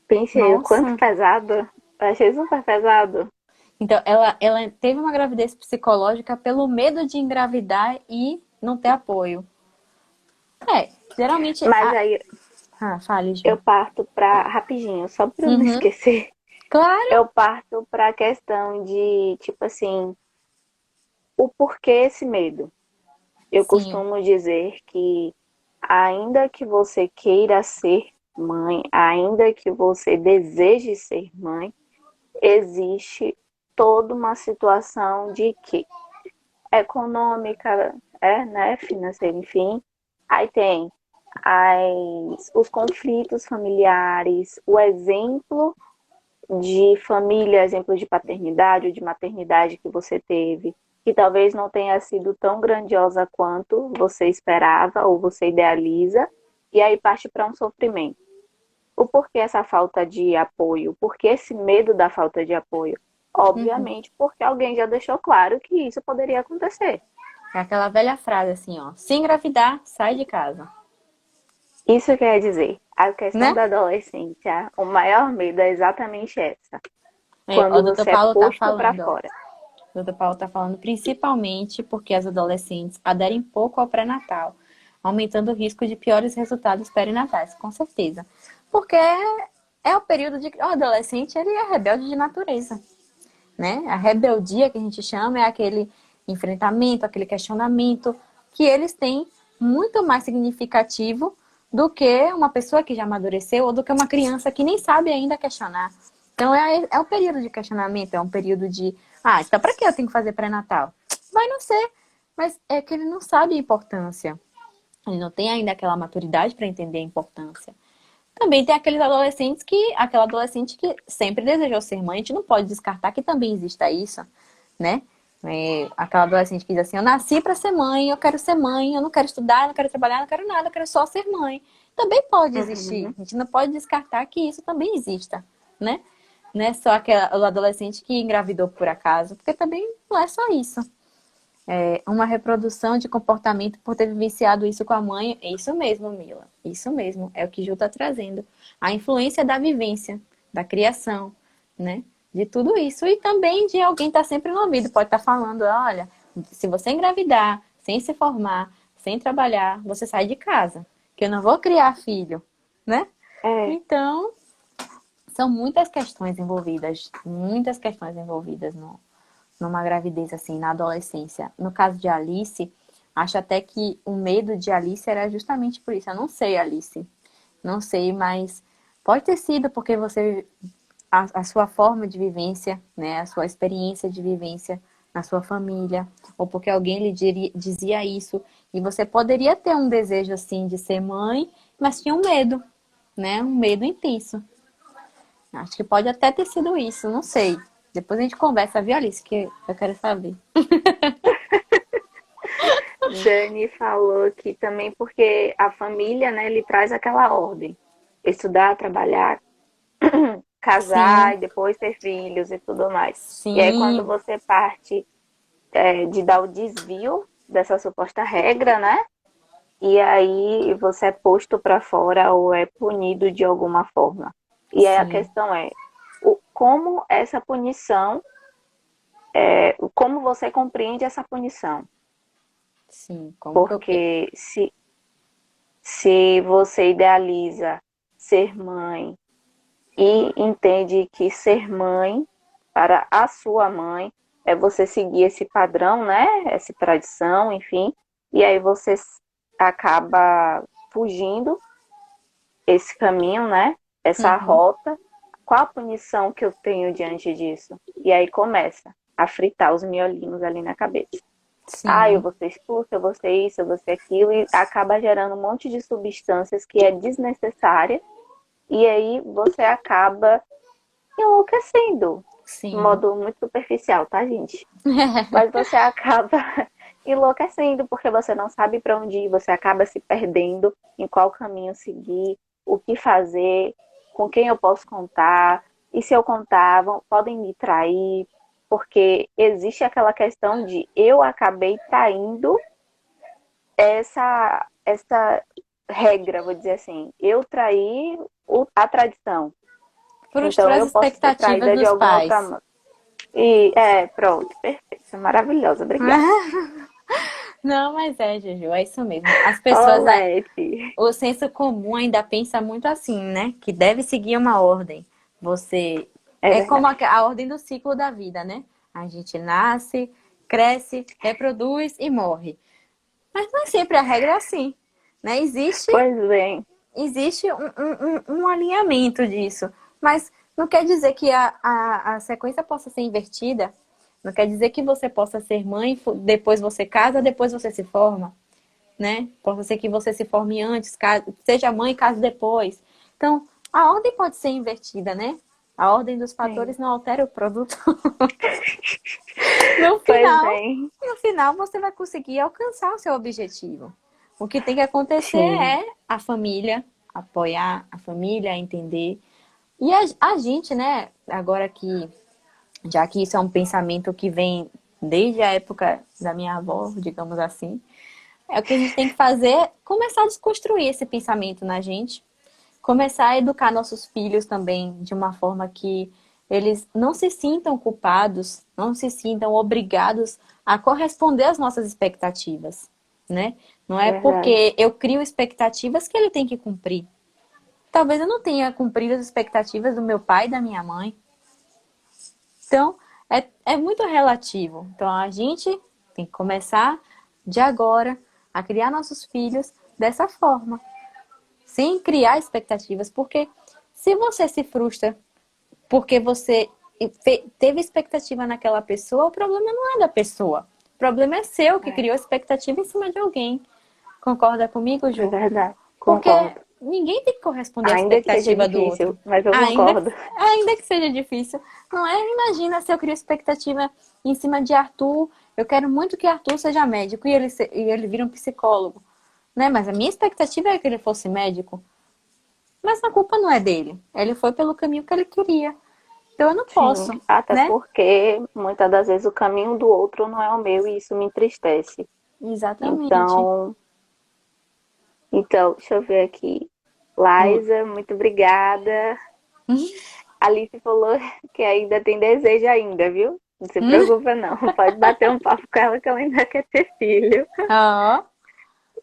Pensei, o quanto nossa. pesado. Eu achei super pesado. Então, ela teve uma gravidez psicológica pelo medo de engravidar e não ter apoio. Geralmente. Mas aí Fale, eu Ju. parto para rapidinho, só para eu não Uhum. esquecer. Claro. Eu parto para a questão de, tipo assim, o porquê esse medo. Eu Sim. costumo dizer que, ainda que você queira ser mãe, ainda que você deseje ser mãe, existe toda uma situação de que econômica, né, financeira, enfim. Aí tem os conflitos familiares, o exemplo de família, exemplo de paternidade ou de maternidade que você teve, que talvez não tenha sido tão grandiosa quanto você esperava ou você idealiza, e aí parte para um sofrimento. O porquê essa falta de apoio? Por que esse medo da falta de apoio? Uhum. Obviamente, porque alguém já deixou claro que isso poderia acontecer. É aquela velha frase assim, ó. Se engravidar, sai de casa. Isso quer dizer, a questão Né? da adolescência, o maior medo é exatamente essa. O quando doutor você é Paulo tá posto para falando, ó. fora. O doutor Paulo tá falando principalmente porque as adolescentes aderem pouco ao pré-natal, aumentando o risco de piores resultados perinatais, com certeza. Porque é o período de... O adolescente, ele é rebelde de natureza, né? A rebeldia que a gente chama é aquele enfrentamento, aquele questionamento que eles têm muito mais significativo do que uma pessoa que já amadureceu ou do que uma criança que nem sabe ainda questionar. Então é um período de questionamento, é um período de então para que eu tenho que fazer pré-natal? Vai não ser, mas é que ele não sabe a importância. Ele não tem ainda aquela maturidade para entender a importância. Também tem aquela adolescente que sempre desejou ser mãe, a gente não pode descartar que também exista isso, né? Aquela adolescente que diz assim, eu nasci para ser mãe, eu quero ser mãe, eu não quero estudar, eu não quero trabalhar, eu não quero nada, eu quero só ser mãe. Também pode existir. Uhum. A gente não pode descartar que isso também exista, né? Não é só o adolescente que engravidou por acaso, porque também não é só isso. Uma reprodução de comportamento por ter vivenciado isso com a mãe. É isso mesmo, Mila. Isso mesmo. É o que Ju está trazendo. A influência da vivência, da criação, né? De tudo isso. E também de alguém estar sempre no ouvido. Pode estar falando, olha, se você engravidar, sem se formar, sem trabalhar, você sai de casa. Que eu não vou criar filho, né? É, Então, são muitas questões envolvidas numa gravidez assim, na adolescência. No caso de Alice, acho até que o medo de Alice era justamente por isso. Eu não sei, Alice. Não sei, mas pode ter sido porque a sua forma de vivência, né, a sua experiência de vivência na sua família, ou porque alguém dizia isso, e você poderia ter um desejo assim de ser mãe, mas tinha um medo, né, um medo intenso. Acho que pode até ter sido isso, não sei. Depois a gente conversa, viu, Alice, que eu quero saber. Dani falou que também porque a família, né, ele traz aquela ordem. Estudar, trabalhar, casar Sim, e depois ter filhos e tudo mais. E aí quando sim, você parte de dar o desvio dessa suposta regra, né? E aí você é posto para fora ou é punido de alguma forma. E aí a sim, questão é como essa punição, como você compreende essa punição. sim. Como que eu. Porque se você idealiza ser mãe e entende que ser mãe para a sua mãe é você seguir esse padrão, né? Essa tradição, enfim, e aí você acaba fugindo esse caminho, né? Essa Uhum, rota. Qual a punição que eu tenho diante disso? E aí começa a fritar os miolinhos ali na cabeça. Eu sim. vou ser expulsa, eu vou ser isso, eu vou ser aquilo, e acaba gerando um monte de substâncias que é desnecessária, e aí você acaba enlouquecendo. De Sim. modo muito superficial, tá, gente? Mas você acaba enlouquecendo porque você não sabe para onde ir, você acaba se perdendo em qual caminho seguir, o que fazer, com quem eu posso contar, e se eu contar, podem me trair, porque existe aquela questão de eu acabei traindo essa regra, vou dizer assim, eu traí a tradição. Então Frustrar as eu posso ser expectativas traída de dos alguma pais. outra. Pronto, perfeito, maravilhosa, obrigada. Não, mas Juju, é isso mesmo. As pessoas, Olete. o senso comum ainda pensa muito assim, né? Que deve seguir uma ordem. Você É é como verdade. a ordem do ciclo da vida, né? A gente nasce, cresce, reproduz e morre. Mas não é sempre a regra é assim, né? Pois bem, Existe um alinhamento disso, mas não quer dizer que a sequência possa ser invertida. Não quer dizer que você possa ser mãe, depois você casa, depois você se forma, né? Pode ser que você se forme antes, seja mãe e case depois. Então, a ordem pode ser invertida, né? A ordem dos sim. fatores não altera o produto. No Pois final, bem, no final você vai conseguir alcançar o seu objetivo. O que tem que acontecer sim. é a família apoiar, a família entender. E a gente, né, agora que, já que isso é um pensamento que vem desde a época da minha avó, digamos assim, o que a gente tem que fazer é começar a desconstruir esse pensamento na gente, começar a educar nossos filhos também de uma forma que eles não se sintam culpados, não se sintam obrigados a corresponder às nossas expectativas, né? Não é Verdade. porque eu crio expectativas que ele tem que cumprir. Talvez eu não tenha cumprido as expectativas do meu pai e da minha mãe. Então, é muito relativo. Então, a gente tem que começar de agora a criar nossos filhos dessa forma, sem criar expectativas, porque se você se frustra porque você teve expectativa naquela pessoa, o problema não é da pessoa. O problema é seu, que É, criou expectativa em cima de alguém. Concorda comigo, é Ju? verdade. Porque Concordo. ninguém tem que corresponder à Ainda que seja expectativa do difícil, outro. mas eu Ainda, concordo. ainda que seja difícil. Não é? Imagina se eu crio expectativa em cima de Arthur. Eu quero muito que Arthur seja médico e ele vira um psicólogo. Né? Mas a minha expectativa é que ele fosse médico. Mas a culpa não é dele. Ele foi pelo caminho que ele queria. Então eu não Sim, posso, até né? porque muitas das vezes o caminho do outro não é o meu e isso me entristece. Exatamente. Então, deixa eu ver aqui. Laísa, muito obrigada. Alice falou que ainda tem desejo ainda, viu? Não se preocupa não. Pode bater um papo com ela que ela ainda quer ter filho. Ó,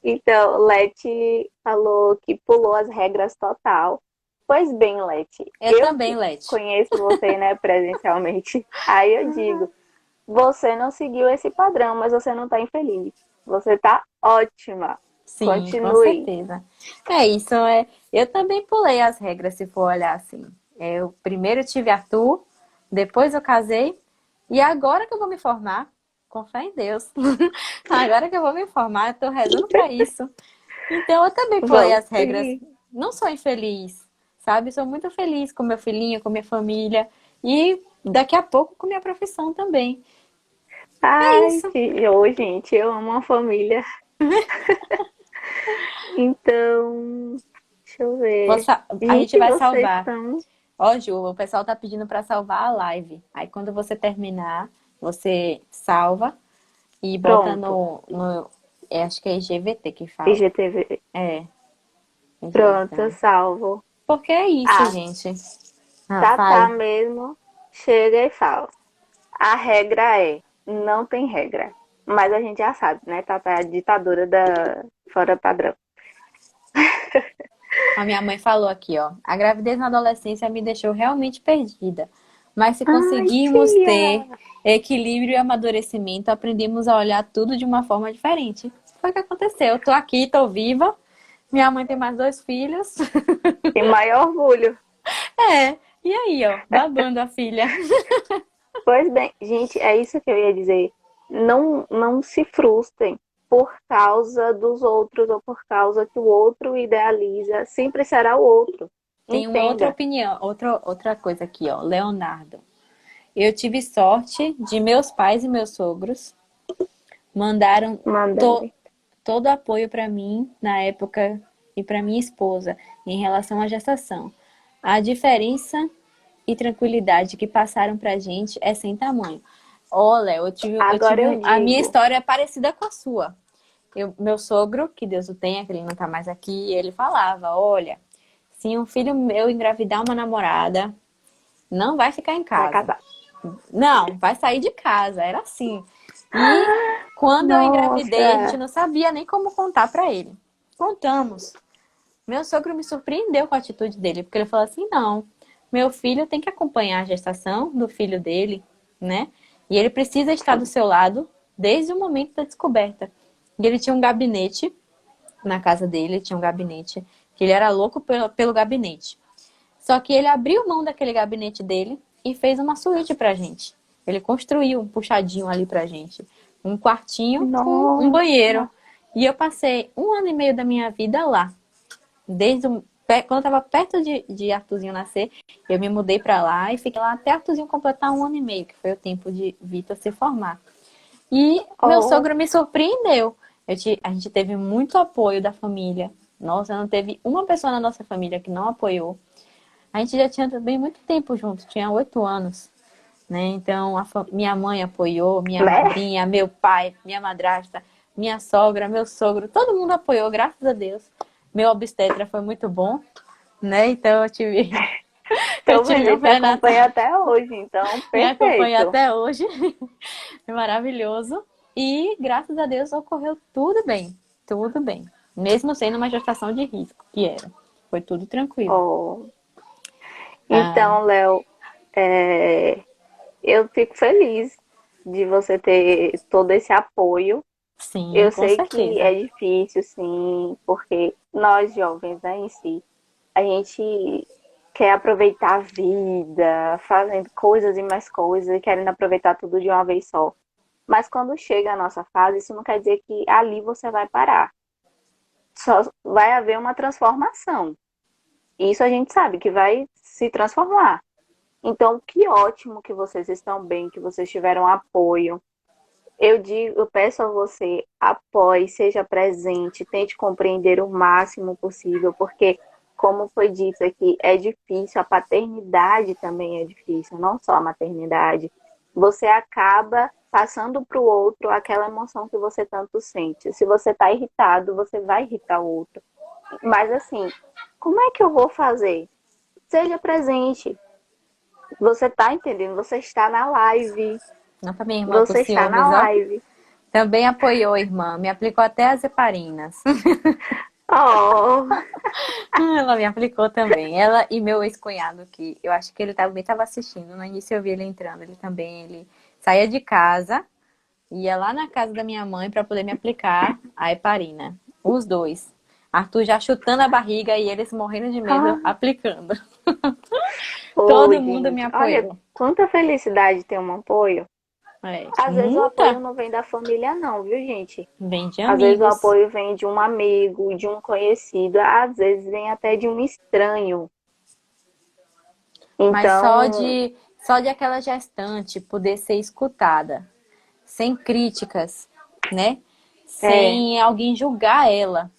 Então, Leti falou que pulou as regras total. Pois bem, Leti, eu eu também, que Leti. conheço você, né, presencialmente, aí eu digo, você não seguiu esse padrão, mas você não tá infeliz. Você tá ótima. Sim, com Continue. certeza. É isso, é. Eu também pulei as regras, se for olhar assim. Eu primeiro tive Arthur, depois eu casei, e agora que eu vou me formar, com fé em Deus. Agora que eu vou me formar, eu tô rezando pra isso. Então eu também pulei Vamos as regras. seguir. Não sou infeliz, sabe? Sou muito feliz com meu filhinho, com minha família e daqui a pouco com minha profissão também. É Ai, isso. ô, gente, eu amo a família. Então, deixa eu ver. A gente Gente, vai vocês salvar. são. Ó, Ju, o pessoal tá pedindo pra salvar a live. Aí quando você terminar, você salva e bota Pronto. acho que é IGVT que fala. IGTV. É, Pronto, então. salvo. Porque é isso, Ah, gente. Ah, Tatá fale. mesmo chega e fala. A regra é, não tem regra. Mas a gente já sabe, né? Tatá é a ditadora da fora padrão. A minha mãe falou aqui, ó. A gravidez na adolescência me deixou realmente perdida. Mas se Ai, conseguimos tia! ter equilíbrio e amadurecimento, aprendemos a olhar tudo de uma forma diferente. Foi o que aconteceu. Eu tô aqui, tô viva. Minha mãe tem mais 2 filhos. Tem maior orgulho. É. E aí, ó, babando a filha. Pois bem, gente, é isso que eu ia dizer. Não se frustrem por causa dos outros ou por causa que o outro idealiza. Sempre será o outro. Tem uma outra Entenda. opinião, outra coisa aqui, ó. Leonardo. Eu tive sorte de meus pais e meus sogros mandaram to- Mandarem. todo apoio para mim na época e para minha esposa em relação à gestação. A diferença e tranquilidade que passaram pra gente é sem tamanho. Olha, Agora eu a minha digo. história é parecida com a sua. Meu sogro, que Deus o tenha, que ele não tá mais aqui, ele falava, olha, se um filho meu engravidar uma namorada, não vai ficar em Vai casa. casar. Não, vai sair de casa. Era assim. E quando eu engravidei, a gente Nossa! não sabia nem como contar pra ele. Contamos. Meu sogro me surpreendeu com a atitude dele, porque ele falou assim: não, meu filho tem que acompanhar a gestação do filho dele, né? E ele precisa estar do Sim. seu lado desde o momento da descoberta. E ele tinha um gabinete na casa dele, tinha um gabinete, que ele era louco pelo gabinete. Só que ele abriu mão daquele gabinete dele e fez uma suíte pra gente. Ele construiu um puxadinho ali pra gente. Um quartinho com um banheiro. Nossa! E eu passei 1 ano e meio da minha vida lá. Quando eu tava perto de Arthurzinho nascer, eu me mudei pra lá e fiquei lá até Arthurzinho completar 1 ano e meio, que foi o tempo de Vitor se formar. E meu Oh, sogro me surpreendeu. A gente teve muito apoio da família. Nossa, não teve uma pessoa na nossa família que não apoiou. A gente já tinha também muito tempo junto, tinha 8 anos, né? Então, minha mãe apoiou, minha né? madrinha, meu pai, minha madrasta, minha sogra, meu sogro, todo mundo apoiou, graças a Deus. Meu obstetra foi muito bom, né? Então, eu tive Eu Tô vendo, tive ele um me pré-natal. acompanha até hoje, então Me acompanha perfeito. até hoje. É maravilhoso. E, graças a Deus, ocorreu tudo bem. Tudo bem. Mesmo sendo uma gestação de risco, que era. Foi tudo tranquilo. Oh. Ah, Então, Léo, é, eu fico feliz de você ter todo esse apoio. sim, Eu com sei que certeza. é difícil, sim, porque nós jovens, né, em si, a gente quer aproveitar a vida, fazendo coisas e mais coisas, querendo aproveitar tudo de uma vez só. Mas quando chega a nossa fase, isso não quer dizer que ali você vai parar. Só vai haver uma transformação. Isso a gente sabe que vai se transformar. Então, que ótimo que vocês estão bem, que vocês tiveram apoio. Eu digo, eu peço a você, apoie, seja presente, tente compreender o máximo possível, porque, como foi dito aqui, é difícil, a paternidade também é difícil, não só a maternidade. Você acaba passando para o outro aquela emoção que você tanto sente. Se você está irritado, você vai irritar o outro. Mas assim, como é que eu vou fazer? Seja presente. Você está entendendo? Você está na live. Não para minha irmã com Você está na ciúmes, ó. live. Também apoiou, irmã. Me aplicou até as heparinas. Oh, Ela me aplicou também. Ela e meu ex-cunhado, que eu acho que ele também estava assistindo. No início eu vi ele entrando. Ele também, ele saía de casa, ia lá na casa da minha mãe para poder me aplicar a heparina. Os dois. Arthur já chutando a barriga e eles morrendo de medo ah, aplicando. oh, Todo mundo me gente. Olha, apoiou. quanta felicidade ter um apoio. É, Às vezes o apoio muita não vem da família, não, viu, gente? vem de Às vezes o amigos. apoio vem de um amigo, de um conhecido, às vezes vem até de um estranho. Mas Então, só de aquela gestante poder ser escutada, sem críticas, né? é, Sem alguém julgar ela.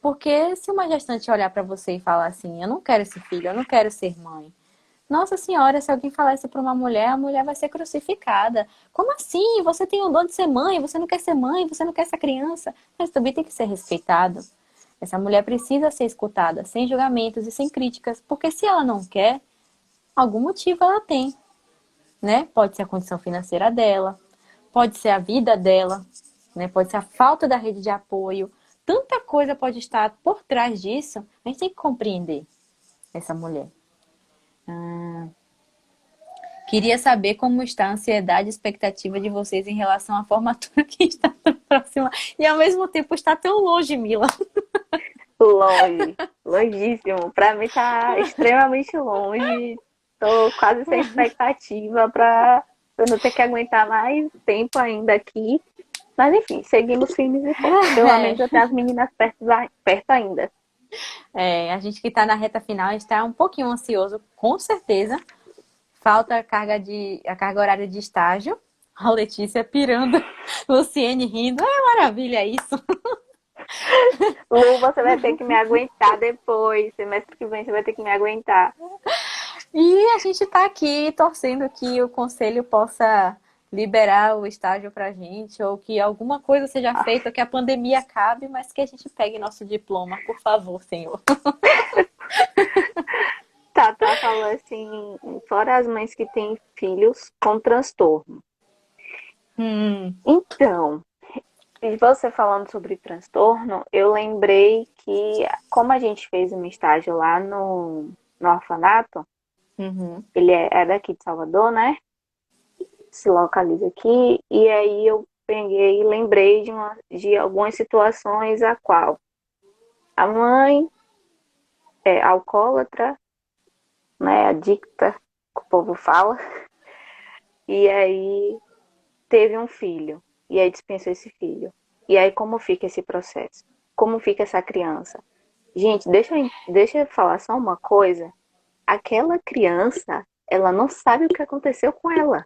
Porque se uma gestante olhar para você e falar assim, eu não quero esse filho, eu não quero ser mãe. Nossa Senhora, se alguém falar isso para uma mulher, a mulher vai ser crucificada. Como assim? Você tem o dom de ser mãe, você não quer ser mãe, você não quer essa criança. Mas também tem que ser respeitado. Essa mulher precisa ser escutada, sem julgamentos e sem críticas. Porque se ela não quer, algum motivo ela tem, né? Pode ser a condição financeira dela, pode ser a vida dela, né? Pode ser a falta da rede de apoio. Tanta coisa pode estar por trás disso. A gente tem que compreender essa mulher. Queria saber como está a ansiedade e expectativa de vocês em relação à formatura que está tão próxima e ao mesmo tempo está tão longe, Mila. longe, longíssimo. Pra mim tá extremamente longe. Tô quase sem expectativa pra eu não ter que aguentar mais tempo ainda aqui. Mas enfim, seguimos firmes e fortes. Pelo menos eu tenho as meninas perto ainda. A gente que está na reta final está um pouquinho ansioso, com certeza. Falta a carga horária de estágio. A Letícia pirando, Luciene rindo. É maravilha isso. Lu, você vai ter que me aguentar depois. Semestre que vem você vai ter que me aguentar. E a gente está aqui torcendo que o conselho possa liberar o estágio para a gente, ou que alguma coisa seja feita, que a pandemia acabe, mas que a gente pegue nosso diploma, por favor, Senhor. Tá falou assim, fora as mães que têm filhos com transtorno. Hum, Então, e você falando sobre transtorno, eu lembrei que, como a gente fez um estágio lá no orfanato, uhum. ele é daqui de Salvador, né? Se localiza aqui, e aí eu peguei e lembrei de algumas situações a qual a mãe é alcoólatra, né? Adicta, que o povo fala, e aí teve um filho, e aí dispensou esse filho. E aí como fica esse processo? Como fica essa criança? Gente, deixa eu falar só uma coisa. Aquela criança, ela não sabe o que aconteceu com ela.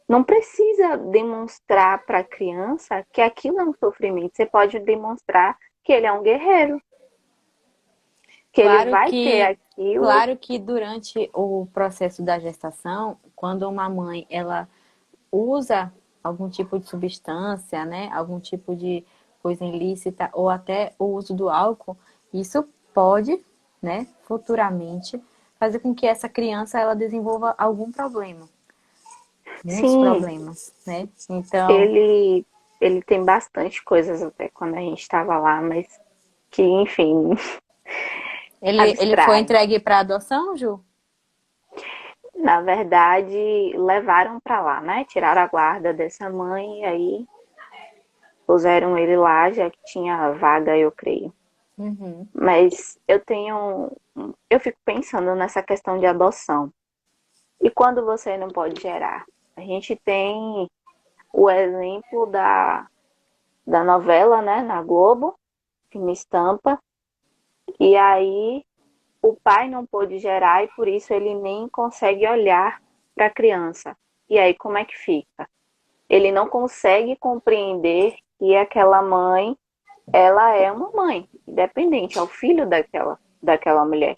Não precisa demonstrar para a criança que aquilo é um sofrimento. Você pode demonstrar que ele é um guerreiro, que ele Claro vai ter que, aquilo. claro que durante o processo da gestação, quando uma mãe ela usa algum tipo de substância, né, algum tipo de coisa ilícita ou até o uso do álcool, isso pode, né, futuramente fazer com que essa criança ela desenvolva algum problema, muitos Sim, problemas, né? Então, ele, ele tem bastante coisas até quando a gente estava lá, mas que, enfim, ele foi abstrai. entregue para adoção, Ju? Na verdade, levaram para lá, né? Tiraram a guarda dessa mãe e aí puseram ele lá, já que tinha vaga, eu creio. Uhum. Mas eu fico pensando nessa questão de adoção. E quando você não pode gerar? A gente tem o exemplo da novela, né, na Globo, Fina Estampa, e aí o pai não pôde gerar e por isso ele nem consegue olhar para a criança. E aí como é que fica? Ele não consegue compreender que aquela mãe, ela é uma mãe, independente, é o filho daquela mulher.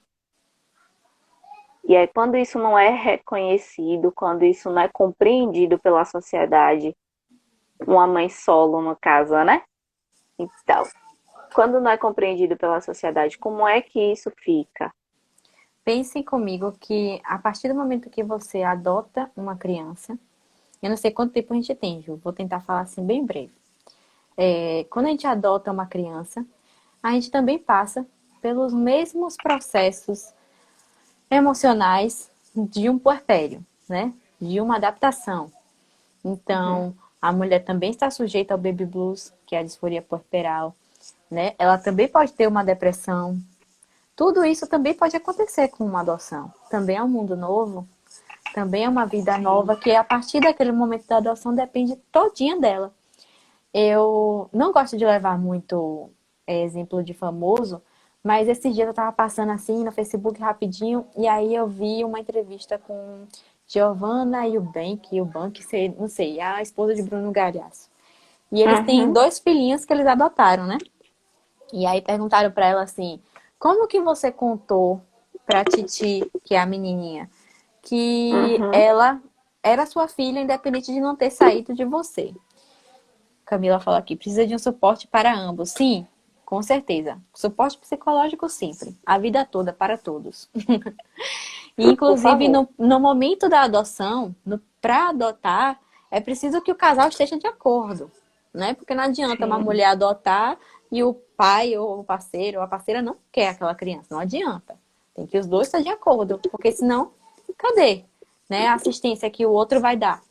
E aí, quando isso não é reconhecido, quando isso não é compreendido pela sociedade, uma mãe solo, no caso, né? Então, quando não é compreendido pela sociedade, como é que isso fica? Pensem comigo que a partir do momento que você adota uma criança, eu não sei quanto tempo a gente tem, Ju, vou tentar falar assim bem breve. Quando a gente adota uma criança, a gente também passa pelos mesmos processos emocionais de um puerpério, né? De uma adaptação. Uhum. Então, a mulher também está sujeita ao baby blues, que é a disforia puerperal, né? Ela também pode ter uma depressão. Tudo isso também pode acontecer com uma adoção. Também é um mundo novo, também é uma vida Sim. nova, que a partir daquele momento da adoção depende todinha dela. Eu não gosto de levar muito exemplo de famoso, mas esses dias eu tava passando assim no Facebook rapidinho e aí eu vi uma entrevista com Giovanna Eubank, não sei, a esposa de Bruno Galhaço. E eles têm Uhum. 2 filhinhos que eles adotaram, né? E aí perguntaram pra ela assim: como que você contou pra Titi, que é a menininha, que Uhum. ela era sua filha, independente de não ter saído de você? Camila fala aqui, precisa de um suporte para ambos. Sim, com certeza. Suporte psicológico sempre, a vida toda, para todos. E, Por inclusive, favor. no momento da adoção, para adotar, é preciso que o casal esteja de acordo, né? Porque não adianta uma Sim. mulher adotar e o pai ou o parceiro ou a parceira não quer aquela criança. Não adianta. Tem que os dois estar de acordo, porque senão, cadê, né, a assistência que o outro vai dar?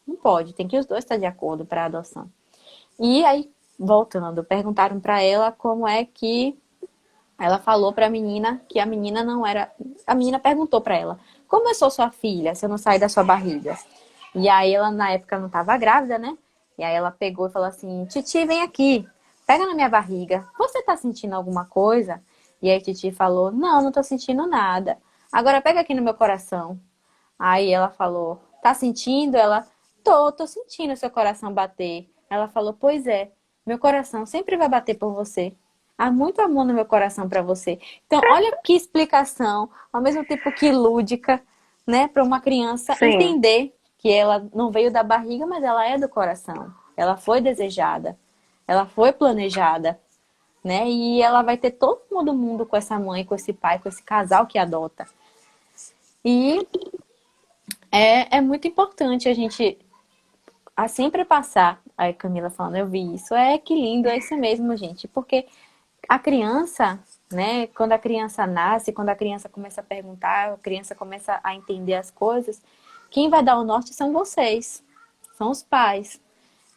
Não pode, tem que os dois estar de acordo para a adoção. E aí, voltando, perguntaram para ela como é que ela falou para a menina que a menina não era. A menina perguntou para ela: como eu sou sua filha se eu não sair da sua barriga? E aí ela, na época, não estava grávida, né? E aí ela pegou e falou assim: Titi, vem aqui, pega na minha barriga. Você tá sentindo alguma coisa? E aí Titi falou: não, não tô sentindo nada. Agora pega aqui no meu coração. Aí ela falou: tá sentindo? Ela: tô sentindo o seu coração bater. Ela falou: pois é, meu coração sempre vai bater por você. Há muito amor no meu coração para você. Então, olha que explicação, ao mesmo tempo que lúdica, né, para uma criança Sim. entender que ela não veio da barriga, mas ela é do coração. Ela foi desejada, ela foi planejada, né? E ela vai ter todo mundo com essa mãe, com esse pai, com esse casal que adota. E é muito importante a gente sempre passar. Aí Camila falando, eu vi isso. Que lindo, é isso mesmo, gente. Porque a criança, né, quando a criança nasce, quando a criança começa a perguntar, a criança começa a entender as coisas, quem vai dar o norte são vocês, são os pais,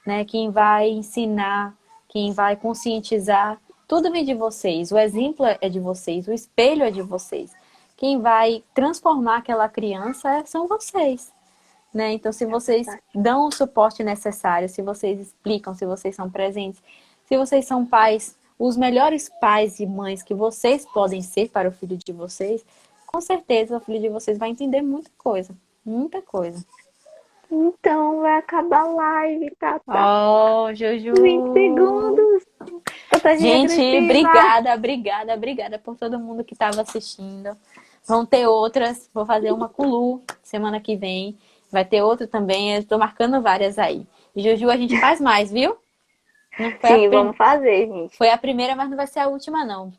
né? Quem vai ensinar, quem vai conscientizar, tudo vem de vocês. O exemplo é de vocês, o espelho é de vocês. Quem vai transformar aquela criança são vocês, né? Então, se vocês dão o suporte necessário, se vocês explicam, se vocês são presentes, se vocês são pais, os melhores pais e mães que vocês podem ser para o filho de vocês, com certeza o filho de vocês vai entender muita coisa, muita coisa. Então vai acabar a live, Tata. Oh, 20 Juju! segundos. Tanta gente Gente, agressiva. obrigada por todo mundo que estava assistindo. Vão ter outras, vou fazer uma com o Lu semana que vem. Vai ter outra também, eu tô marcando várias aí. E Juju, a gente faz mais, viu? Não foi Sim, vamos fazer, gente. foi a primeira, mas não vai ser a última, não.